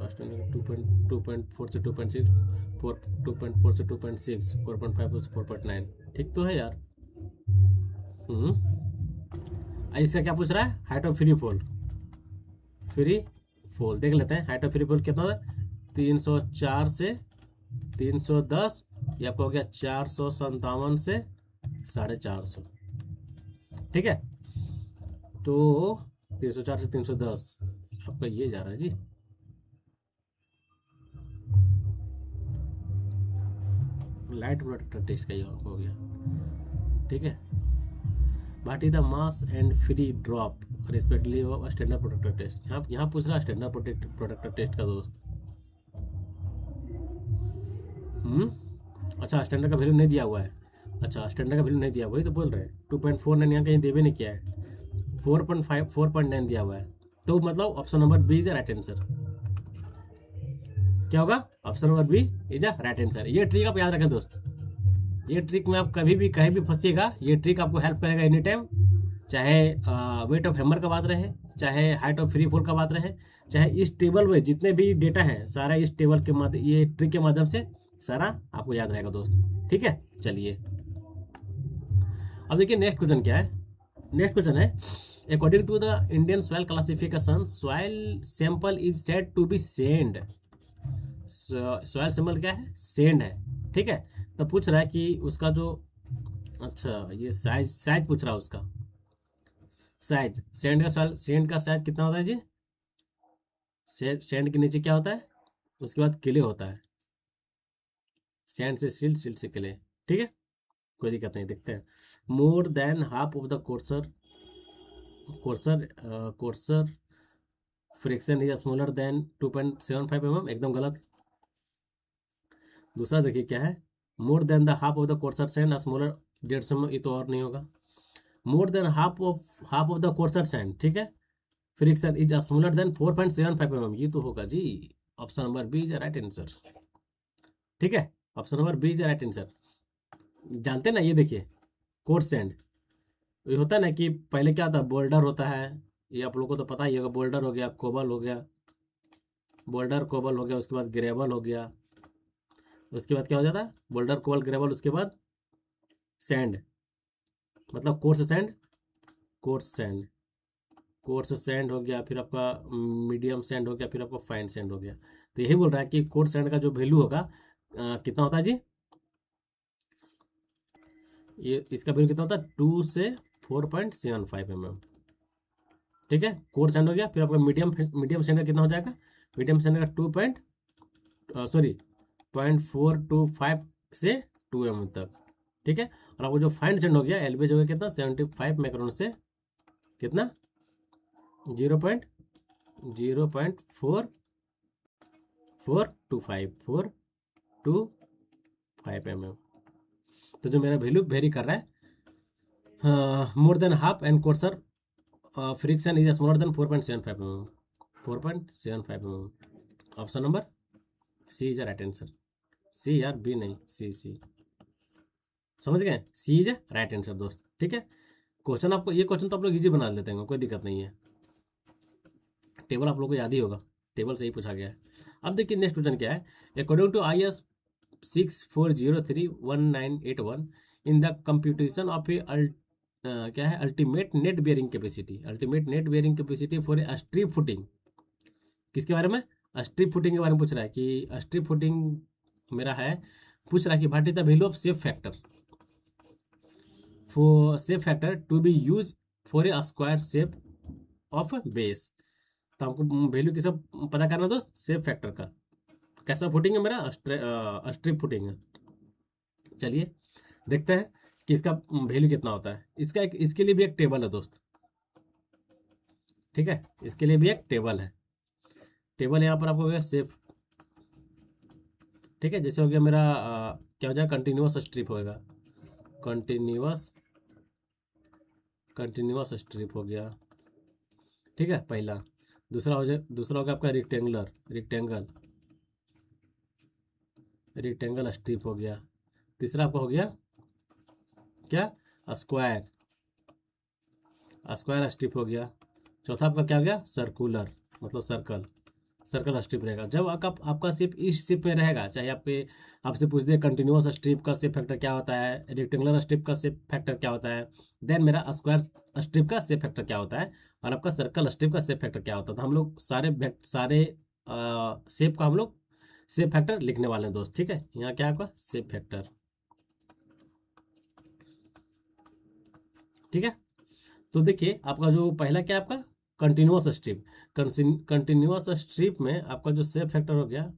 S1: 2.4 से 2.6 2.4 से 2.6 4.5 से 4.9, ठीक तो है यार। इसका क्या पूछ रहा है, हाइट ऑफ फ्री फॉल देख लेते हैं। हाइट ऑफ फ्री फॉल कितना होता है, 304 से 310, ये आपका हो गया 457 से 450, ठीक है। तो 304 से 310 आपका ये जा रहा है जी, लाइट प्रोटेक्टर टेस्ट का ये हो गया, ठीक है। What is the mass and free drop respectively of standard Proctor test. यहाँ पूछ रहा है स्टैंडर्ड प्रोटेक्टर टेस्ट का दोस्त। अच्छा, स्टैंडर्ड का वैल्यू नहीं दिया हुआ है, अच्छा स्टैंडर्ड का वैल्यू नहीं दिया हुआ, वही तो बोल रहे हैं। 2.49 यहाँ कहीं देवे नहीं किया है, 4.9 दिया हुआ है, तो मतलब option number B is right answer. क्या होगा, option number B is a right answer. ये ट्रिक आप याद रखें दोस्त, ये ट्रिक में आप कभी भी कहीं भी फंसिएगा, ये ट्रिक आपको हेल्प करेगा एनी टाइम। चाहे वेट ऑफ हैमर का बात रहे, चाहे हाइट ऑफ फ्री फॉल का बात रहे, चाहे इस टेबल में जितने भी डेटा हैं सारा इस टेबल के माध्यम, ये ट्रिक के माध्यम से सारा आपको याद रहेगा दोस्त, ठीक है। चलिए अब देखिए नेक्स्ट क्वेश्चन क्या है। नेक्स्ट क्वेश्चन है, according to the Indian soil classification soil sample is said to be sand. Soil sample क्या है, सेंड है, ठीक है। तो पूछ रहा है कि उसका जो, अच्छा ये साइज पूछ रहा है उसका साइज, सेंड का साइज कितना होता है जी, सेंड के नीचे क्या होता है, उसके बाद किले होता है, सेंड से सिल्ट से किले, ठीक है। कोई दिक्कत नहीं, देखते हैं। More than half of the coarser fraction is smaller than 2.75 mm, एकदम गलत। दूसरा देखिए क्या है, more than the half of the coarser sand smaller 150 mm, ये तो और नहीं होगा। More than half of the coarser sand, ठीक है, fraction is smaller than 4.75 mm, ये तो होगा जी, option number B is right answer, ठीक है। Option number B is right answer. जानते ना, ये देखिए कोर्स सैंड, ये होता है ना कि पहले क्या था, बोल्डर होता है, ये आप लोगों को तो पता ही होगा, बोल्डर हो गया, कोबल हो गया, उसके बाद ग्रेवल हो गया, उसके बाद क्या हो जाता है, बोल्डर कोबल ग्रेवल, उसके बाद सैंड, मतलब कोर्स सैंड हो गया, फिर आपका मीडियम सैंड हो गया, फिर आपका फाइन सैंड हो गया। तो यही बोल रहा है कि कोर्स सैंड का जो वैल्यू होगा कितना होता है जी, ये इसका वैल्यू कितना होता है, 2 से 4.75 mm, ठीक है। कोर्स सैंड हो गया, फिर आपका मीडियम सैंड का कितना हो जाएगा, मीडियम सैंड का 0.425 से 2 mm तक, ठीक है। और आपको जो फाइन सेंड हो गया, एलबीज हो गया कितना, 75 माइक्रोन से कितना 0.425 mm। तो जो मेरा वैल्यू वेरी कर रहा है, more than half and coarser fraction is smaller than 4.75 mm, 4.75 mm। Option number C is right answer. C यार, बी नहीं, सी सी। समझ गए, सी इज राइट आंसर दोस्त। ठीक है, क्वेश्चन आपको, ये क्वेश्चन तो आप लोग इजी बना लेते हैं, कोई दिक्कत नहीं है। टेबल आप लोग को याद ही होगा, टेबल से ही पूछा गया है। अब देखिए नेक्स्ट क्वेश्चन क्या है। According to IS 64031981 in the computation of a क्या है, ultimate net bearing capacity, ultimate net bearing capacity for a strip footing. किसके बारे में, स्ट्रिप फुटिंग के बारे में पूछ रहा है कि स्ट्रिप फुटिंग मेरा है, पूछ रहा है कि what is the value of shape factor, for shape factor to be use for a square shape of base. तो हमको वैल्यू किसका पता करना दोस्त, सेफ फैक्टर का। कैसा फुटिंग है मेरा, स्ट्रिप फुटिंग है। चलिए देखते हैं कि इसका वैल्यू कितना होता है। इसका इसके लिए भी एक टेबल है दोस्त। ठीक है, इसके लिए भी एक टेबल है। टेबल यहाँ पर आपको हो गया सेफ। ठीक है, जैसे हो गया मेरा क्या हो जाएगा, कंटिन्यूअस स्ट्रिप होएगा, कंटिन्यूअस स्ट्रिप हो गया। ठीक है, पहला। दूसरा हो गया आपका रेक्टेंगल स्ट्रिप हो गया। तीसरा आपका हो गया क्या, स्क्वायर स्ट्रिप हो गया। चौथा आपका क्या हो गया, सर्कुलर, मतलब सर्कल स्ट्रिप रहेगा। जब आपका शेप इस शेप में रहेगा, चाहे आपसे पूछ दे कंटिन्यूअस स्ट्रिप का शेप फैक्टर क्या होता है, रेक्टेंगुलर स्ट्रिप का शेप फैक्टर क्या होता है, देन मेरा स्क्वायर स्ट्रिप का शेप फैक्टर क्या होता है, और आपका सर्कल स्ट्रिप का शेप फैक्टर क्या होता है। तो हम लोग सारे शेप का हम लोग शेप फैक्टर लिखने वाले हैं दोस्त। ठीक है, यहाँ क्या आपका शेप फैक्टर। ठीक है, तो देखिए आपका जो पहला क्या आपका कंटिन्यूअस स्ट्रिप, कंटिन्यूअस स्ट्रिप में आपका जो शेप फैक्टर हो गया,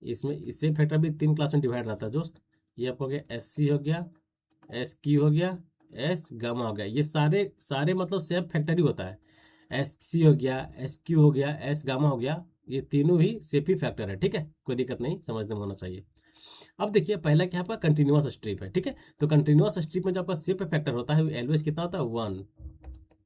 S1: इसमें शेप फैक्टर भी 3 क्लास में डिवाइड रहता है दोस्त। ये आपको हो गया SC हो गया, SQ हो गया, S गामा हो गया। ये सारे मतलब शेप फैक्टर ही होता है। SC हो गया, SQ हो गया, S गामा हो गया, ये तीनों ही शेप ही फैक्टर है। ठीक है, कोई दिक्कत नहीं, समझने में होना चाहिए। अब देखिए पहला क्या आपका कंटिन्यूअस स्ट्रिप है। ठीक है, तो कंटिन्यूअस स्ट्रिप में जो आपका शेप फैक्टर होता है एलवेज कितना होता है,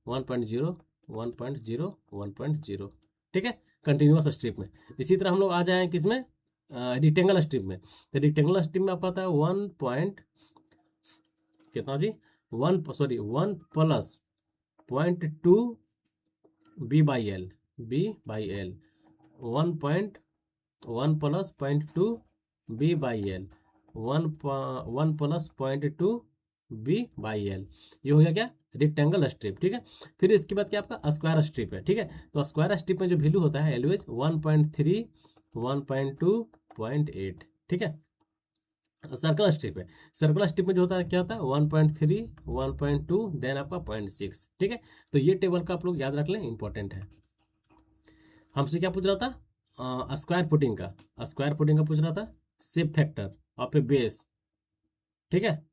S1: 1.0 1.0 1.0। ठीक है, कंटिन्यूअस स्ट्रिप में। इसी तरह हम लोग आ जाए किसमें, रिक्टेंगल स्ट्रिप में। तो रिक्टेंगल स्ट्रिप में आपका होता है 1 पॉइंट कितना जी, 1 plus 0.2 B/L 1 plus 0.2 B/L 1 plus 0.2 B/L। ये हो गया क्या, रेक्टेंगल स्ट्रिप। ठीक है, फिर इसके बाद क्या आपका स्क्वायर स्ट्रिप है। ठीक है, तो स्क्वायर स्ट्रिप में जो वैल्यू होता है एलवेज 1.3 1.2 0.8। ठीक है, सर्कल स्ट्रिप है। सर्कल स्ट्रिप में जो होता है क्या होता है 1.3 1.2 देन आपका 0.6। ठीक है, तो ये टेबल का आप लोग याद रख लें, इंपॉर्टेंट है। हमसे क्या पूछ रहा था, स्क्वायर फुटिंग का पूछ रहा था, shape factor of a base. ठीक है,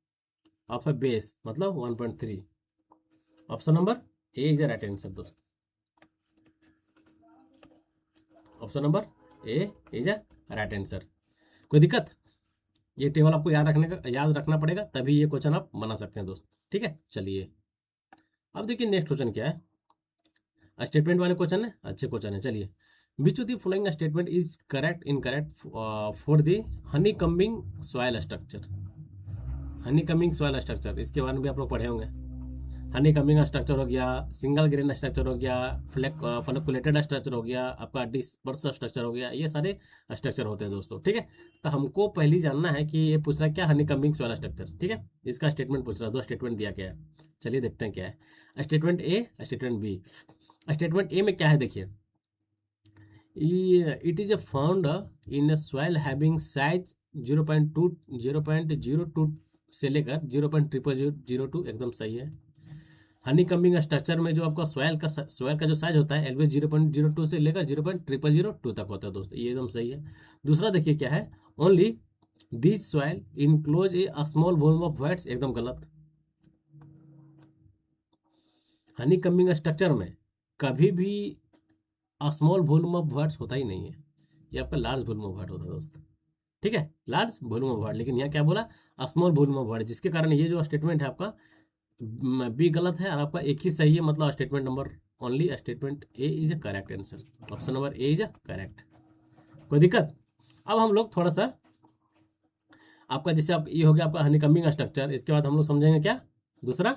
S1: ऑफ ए बेस मतलब 1.3। Option number A is the right answer दोस्त। Option number A is the right answer. कोई दिक्कत, ये टेबल आपको याद रखना पड़ेगा, तभी ये क्वेश्चन आप बना सकते हैं दोस्त। ठीक है, चलिए अब देखिए नेक्स्ट क्वेश्चन क्या है, स्टेटमेंट वाले क्वेश्चन है, अच्छे क्वेश्चन है। चलिए, which of the following statement is incorrect for the honeycombing soil structure. Honeycombing soil structure, इसके बारे में भी आप लोग पढ़े होंगे। हनीकम्बिंग स्ट्रक्चर हो गया, सिंगल ग्रेन स्ट्रक्चर हो गया, फ्लोकुलेटेड स्ट्रक्चर हो गया, आपका डिस्पर्स स्ट्रक्चर हो गया, ये सारे स्ट्रक्चर होते हैं दोस्तों। ठीक है, तो हमको पहले जानना है कि ये पूछ रहा है क्या, हनीकम्बिंग सॉइल स्ट्रक्चर। ठीक है, इसका स्टेटमेंट पूछ रहा है, 2 स्टेटमेंट दिया गया है। चलिए देखते हैं क्या है, statement A, statement B. Statement A में क्या है देखिए, it is found in soil having size 0.02 से लेकर 0.0002, एकदम सही है। हनीकम्बिंग स्ट्रक्चर में जो आपका सॉइल का जो साइज होता है एलवेज 0.02 से लेकर 0.0002 तक होता है दोस्त, ये एकदम सही है। दूसरा देखिए क्या है, only this soil enclose A small volume of whites, एकदम गलत। हनीकम्बिंग स्ट्रक्चर में कभी भी स्मॉल वॉल्यूम ऑफ वाइट्स होता ही नहीं है, ये आपका लार्ज वॉल्यूम ऑफ वाइट होता है दोस्त। ठीक है, लार्ज वॉल्यूम ऑफ वाइट, लेकिन यहाँ क्या बोला, स्मॉल वॉल्यूम ऑफ वाइट, जिसके कारण ये जो स्टेटमेंट है आपका बी गलत है और आपका एक ही सही है, मतलब statement number only statement A is a correct answer. Option number A is a correct. कोई दिक्कत? अब हम लोग थोड़ा सा आपका जैसे आप ये हो गया आपका हनीकम्बिंग स्ट्रक्चर। इसके बाद हम लोग समझेंगे क्या दूसरा,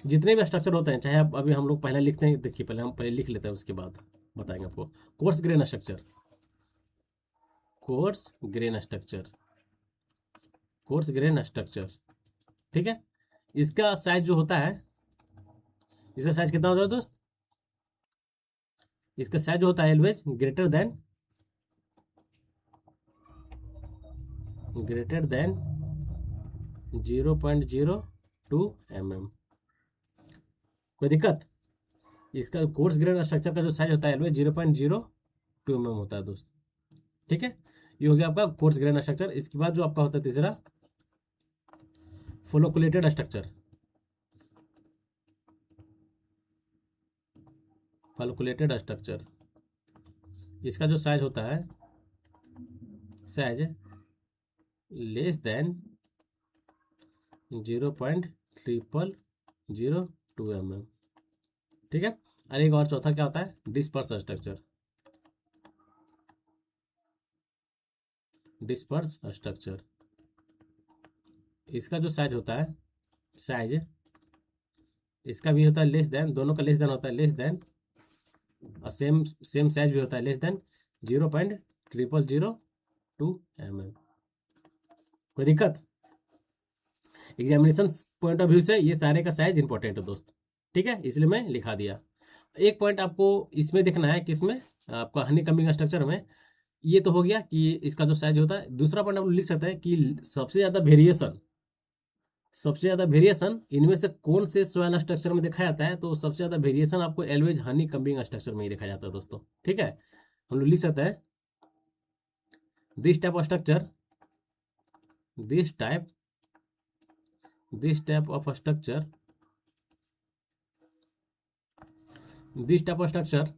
S1: जितने भी स्ट्रक्चर होते हैं, चाहे आप अभी हम लोग पहले लिखते हैं, देखिए पहले हम पहले लिख लेते हैं, उसके बाद बताएंगे आपको। Coarse grain structure, coarse grain structure, coarse grain structure, ठीक है। इसका साइज जो होता है, इसका साइज कितना होता है दोस्त? इसका साइज जो होता है ऑलवेज ग्रेटर देन 0.02 mm। कोई दिक्कत? इसका कोर्स ग्रेन स्ट्रक्चर का जो साइज होता है ऑलवेज 0.02 mm होता है दोस्त, ठीक है। ये हो गया आपका कोर्स ग्रेन स्ट्रक्चर। इसके बाद जो आपका होता है तीसरा, फोलोकुलेटेड स्ट्रक्चर, फोलोकुलेटेड स्ट्रक्चर। इसका जो साइज होता है, साइज लेस देन 0.0002 mm, ठीक है। और एक और चौथा क्या होता है, डिस्पर्स स्ट्रक्चर, डिस्पर्स स्ट्रक्चर। इसका जो साइज होता है, साइज इसका भी होता है लेस देन, दोनों का लेस देन होता है, लेस देन, और सेम सेम साइज भी होता है लेस देन 0.0002 mm। कोई दिक्कत? एग्जामिनेशन पॉइंट ऑफ व्यू से ये सारे का साइज इंपॉर्टेंट है दोस्त, ठीक है, इसलिए मैं लिखा दिया। एक पॉइंट आपको इसमें देखना है, किसमें, आपका हनी कमिंग स्ट्रक्चर में। ये तो हो गया कि इसका जो साइज होता है। दूसरा पॉइंट आप लोग लिख सकते हैं कि सबसे ज़्यादा वेरिएशन इनमें से कौन से सॉइल स्ट्रक्चर में देखा जाता है। तो सबसे ज़्यादा वेरिएशन आपको एलवेज हनी कम्बिंग स्ट्रक्चर में ही देखा जाता है दोस्तों, ठीक है। हम लोग लिख सकते हैं this type of structure, this type of structure, this type of structure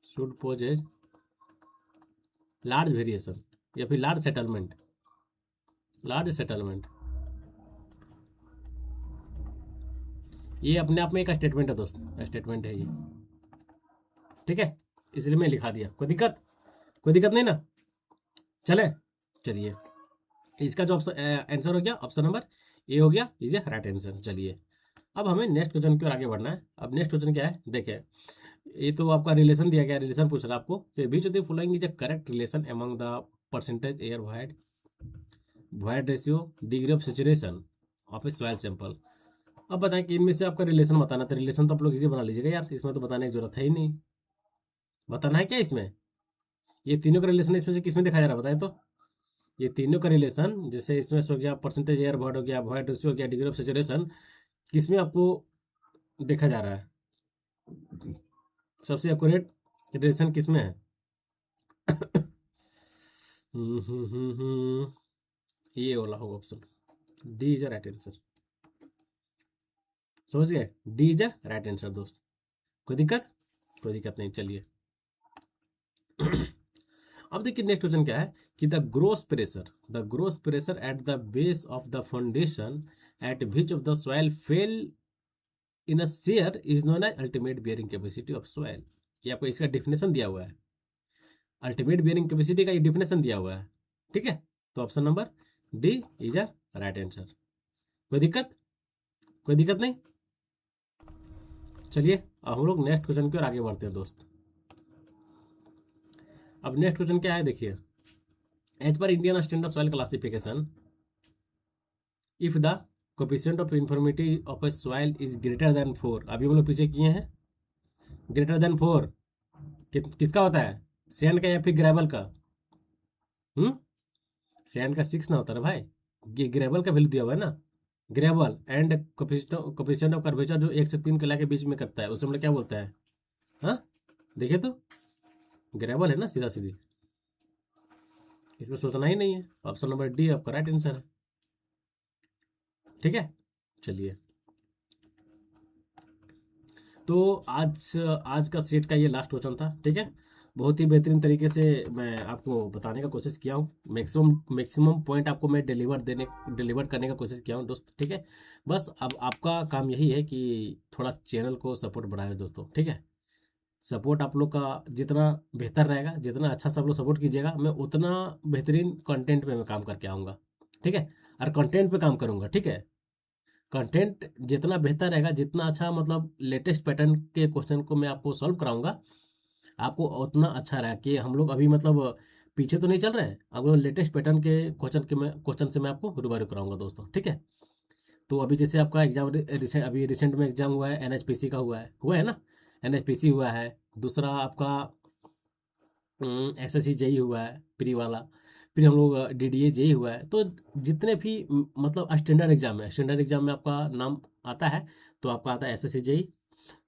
S1: should possess large variation, या फिर लार्ज सेटलमेंट, ये अपने आप में एक स्टेटमेंट है दोस्त, स्टेटमेंट है ये, ठीक है, इसलिए मैं लिखा दिया। कोई दिक्कत? कोई दिक्कत नहीं ना? चले, चलिए। इसका जो आंसर हो गया ऑप्शन नंबर ए हो गया, इज ए राइट आंसर। चलिए, अब हमें नेक्स्ट क्वेश्चन की ओर आगे बढ़ना है। अब नेक्स्ट क्वेश्चन क्या है, देखिए, ये तो आपका रिलेशन दिया गया, रिलेशन पूछ रहा है आपको कि which of the following is a correct relation among the percentage air void ratio, degree of saturation of a soil sample. अब बताएं कि इनमें से आपका रिलेशन बताना। तो रिलेशन तो आप लोग इजी बना लीजिएगा यार, इसमें तो बताने की जरूरत है ही नहीं। बताना है क्या इसमें? ये तीनों का रिलेशन इसमें से किसमें देखा जा रहा है बताएं तो? ये तीनों का रिलेशन, जैसे इसमें हो गया परसेंटेज एयर वॉइड हो गया, वॉइड रेशियो हो गया, डिग्री ऑफ सेचुरेशन, किसमें आपको देखा जा रहा है? सबसे एक्यूरेट रिलेशन किसमें है? ये वाला होगा option D is a right answer. समझ गए? D is a right answer दोस्त। कोई दिक्कत? कोई दिक्कत नहीं। चलिए, अब देखिए नेक्स्ट क्वेश्चन क्या है कि the gross pressure at the base of the foundation at which of the soil fail in a shear is known as ultimate bearing capacity of soil. ये आपको इसका डिफिनेशन दिया हुआ है, अल्टीमेट बियरिंग कैपेसिटी का ये डिफिनेशन दिया हुआ है, ठीक है। तो option number D is a right answer. कोई दिक्कत? कोई दिक्कत नहीं। चलिए, अब हम लोग नेक्स्ट क्वेश्चन की ओर आगे बढ़ते हैं दोस्त। अब नेक्स्ट क्वेश्चन क्या है, देखिए, एज पर Indian standard soil classification, if the coefficient of uniformity of a soil is greater than 4, अभी हम लोग पीछे किए हैं, ग्रेटर देन 4 किसका होता है, सैंड का या फिर ग्रेवल का? सैंड का 6 ना होता है भाई, ये ग्रेवल का वैल्यू दिया हुआ है ना। Gravel and coefficient of curvature जो 1 से 3 कला के बीच में करता है, उसे हम लोग क्या बोलते हैं? हाँ, देखिए तो ग्रेवल है ना, सीधा सीधी, इसमें सोचना ही नहीं है। ऑप्शन नंबर डी आपका राइट आंसर है, ठीक है। चलिए, तो आज आज का सेट का ये लास्ट क्वेश्चन था, ठीक है बहुत ही बेहतरीन तरीके से मैं आपको बताने का कोशिश किया हूँ। मैक्सिमम पॉइंट आपको मैं डिलीवर करने का कोशिश किया हूँ दोस्त, ठीक है। बस अब आपका काम यही है कि थोड़ा चैनल को सपोर्ट बढ़ाए दोस्तों, ठीक है। सपोर्ट आप लोग का जितना बेहतर रहेगा, जितना अच्छा सब लोग सपोर्ट कीजिएगा, मैं उतना बेहतरीन कंटेंट पे मैं काम करके आऊँगा, ठीक है। और कंटेंट पे काम करूँगा, ठीक है। कंटेंट जितना बेहतर रहेगा, जितना अच्छा मतलब लेटेस्ट पैटर्न के क्वेश्चन को मैं आपको सॉल्व कराऊंगा, आपको उतना अच्छा रहेगा कि हम लोग अभी मतलब पीछे तो नहीं चल रहे हैं। अब लेटेस्ट पैटर्न के क्वेश्चन से मैं आपको रूबरू कराऊंगा दोस्तों, ठीक है। तो अभी जैसे आपका एग्जाम अभी रिसेंट में एग्जाम हुआ है, एनएचपीसी का हुआ है ना। एनएचपीसी हुआ है, दूसरा आपका एसएससी जेई हुआ है प्री वाला, फिर हम लोग डीडीए जेई हुआ है। तो जितने भी मतलब स्टैंडर्ड एग्जाम में आपका नाम आता है, तो आपका आता है एसएससी जेई,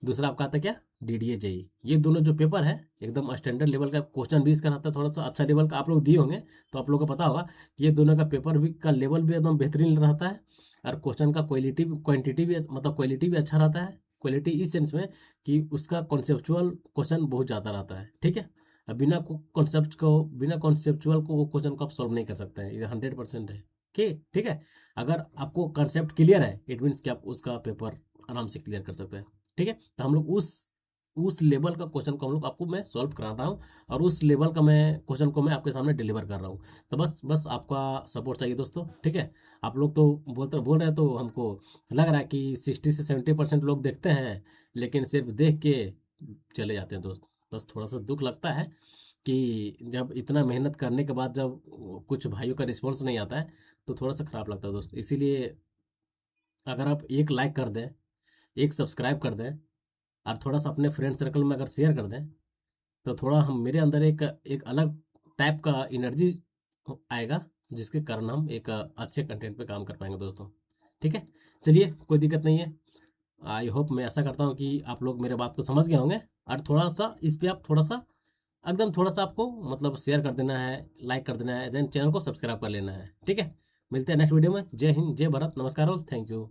S1: दूसरा आपका आता है क्या, डीडीए जेई। ये दोनों जो पेपर है एकदम स्टैंडर्ड लेवल का, क्वेश्चन भी इसका रहता है थोड़ा सा अच्छा लेवल का, आप लोग दिए होंगे तो आप लोग को पता होगा कि ये दोनों का पेपर भी का लेवल भी एकदम बेहतरीन रहता है। और क्वेश्चन का क्वांटिटी भी मतलब क्वालिटी भी अच्छा रहता है। क्वालिटी इस सेंस में कि उसका कॉन्सेप्चुअल क्वेश्चन बहुत ज़्यादा रहता है, ठीक है। अब बिना कॉन्सेप्चुअल को वो क्वेश्चन को आप सॉल्व नहीं कर सकते हैं, ये 100% है कि ठीक है। अगर आपको कॉन्सेप्ट क्लियर है, इट मीन्स कि आप उसका पेपर आराम से क्लियर कर सकते हैं, ठीक है। तो हम लोग उस लेवल का क्वेश्चन को हम लोग आपको मैं सॉल्व करा रहा हूँ, और उस लेवल का मैं क्वेश्चन को मैं आपके सामने डिलीवर कर रहा हूँ। तो बस आपका सपोर्ट चाहिए दोस्तों, ठीक है। आप लोग तो बोल रहे हैं, तो हमको लग रहा है कि 60 से 70% लोग देखते हैं, लेकिन सिर्फ देख के चले जाते हैं दोस्त। बस थोड़ा सा दुख लगता है कि जब इतना मेहनत करने के बाद जब कुछ भाइयों का रिस्पॉन्स नहीं आता है, तो थोड़ा सा खराब लगता है दोस्त। इसीलिए अगर आप एक लाइक कर दें, एक सब्सक्राइब कर दें, और थोड़ा सा अपने फ्रेंड सर्कल में अगर शेयर कर दें, तो थोड़ा हम मेरे अंदर एक एक अलग टाइप का एनर्जी आएगा, जिसके कारण हम एक अच्छे कंटेंट पे काम कर पाएंगे दोस्तों, ठीक है। चलिए, कोई दिक्कत नहीं है। आई होप, मैं ऐसा करता हूँ कि आप लोग मेरे बात को समझ गए होंगे, और थोड़ा सा इस पे आप थोड़ा सा एकदम थोड़ा सा आपको मतलब शेयर कर देना है, लाइक कर देना है, देन चैनल को सब्सक्राइब कर लेना है, ठीक है। मिलते हैं नेक्स्ट वीडियो में। जय हिंद, जय भारत, नमस्कार और थैंक यू।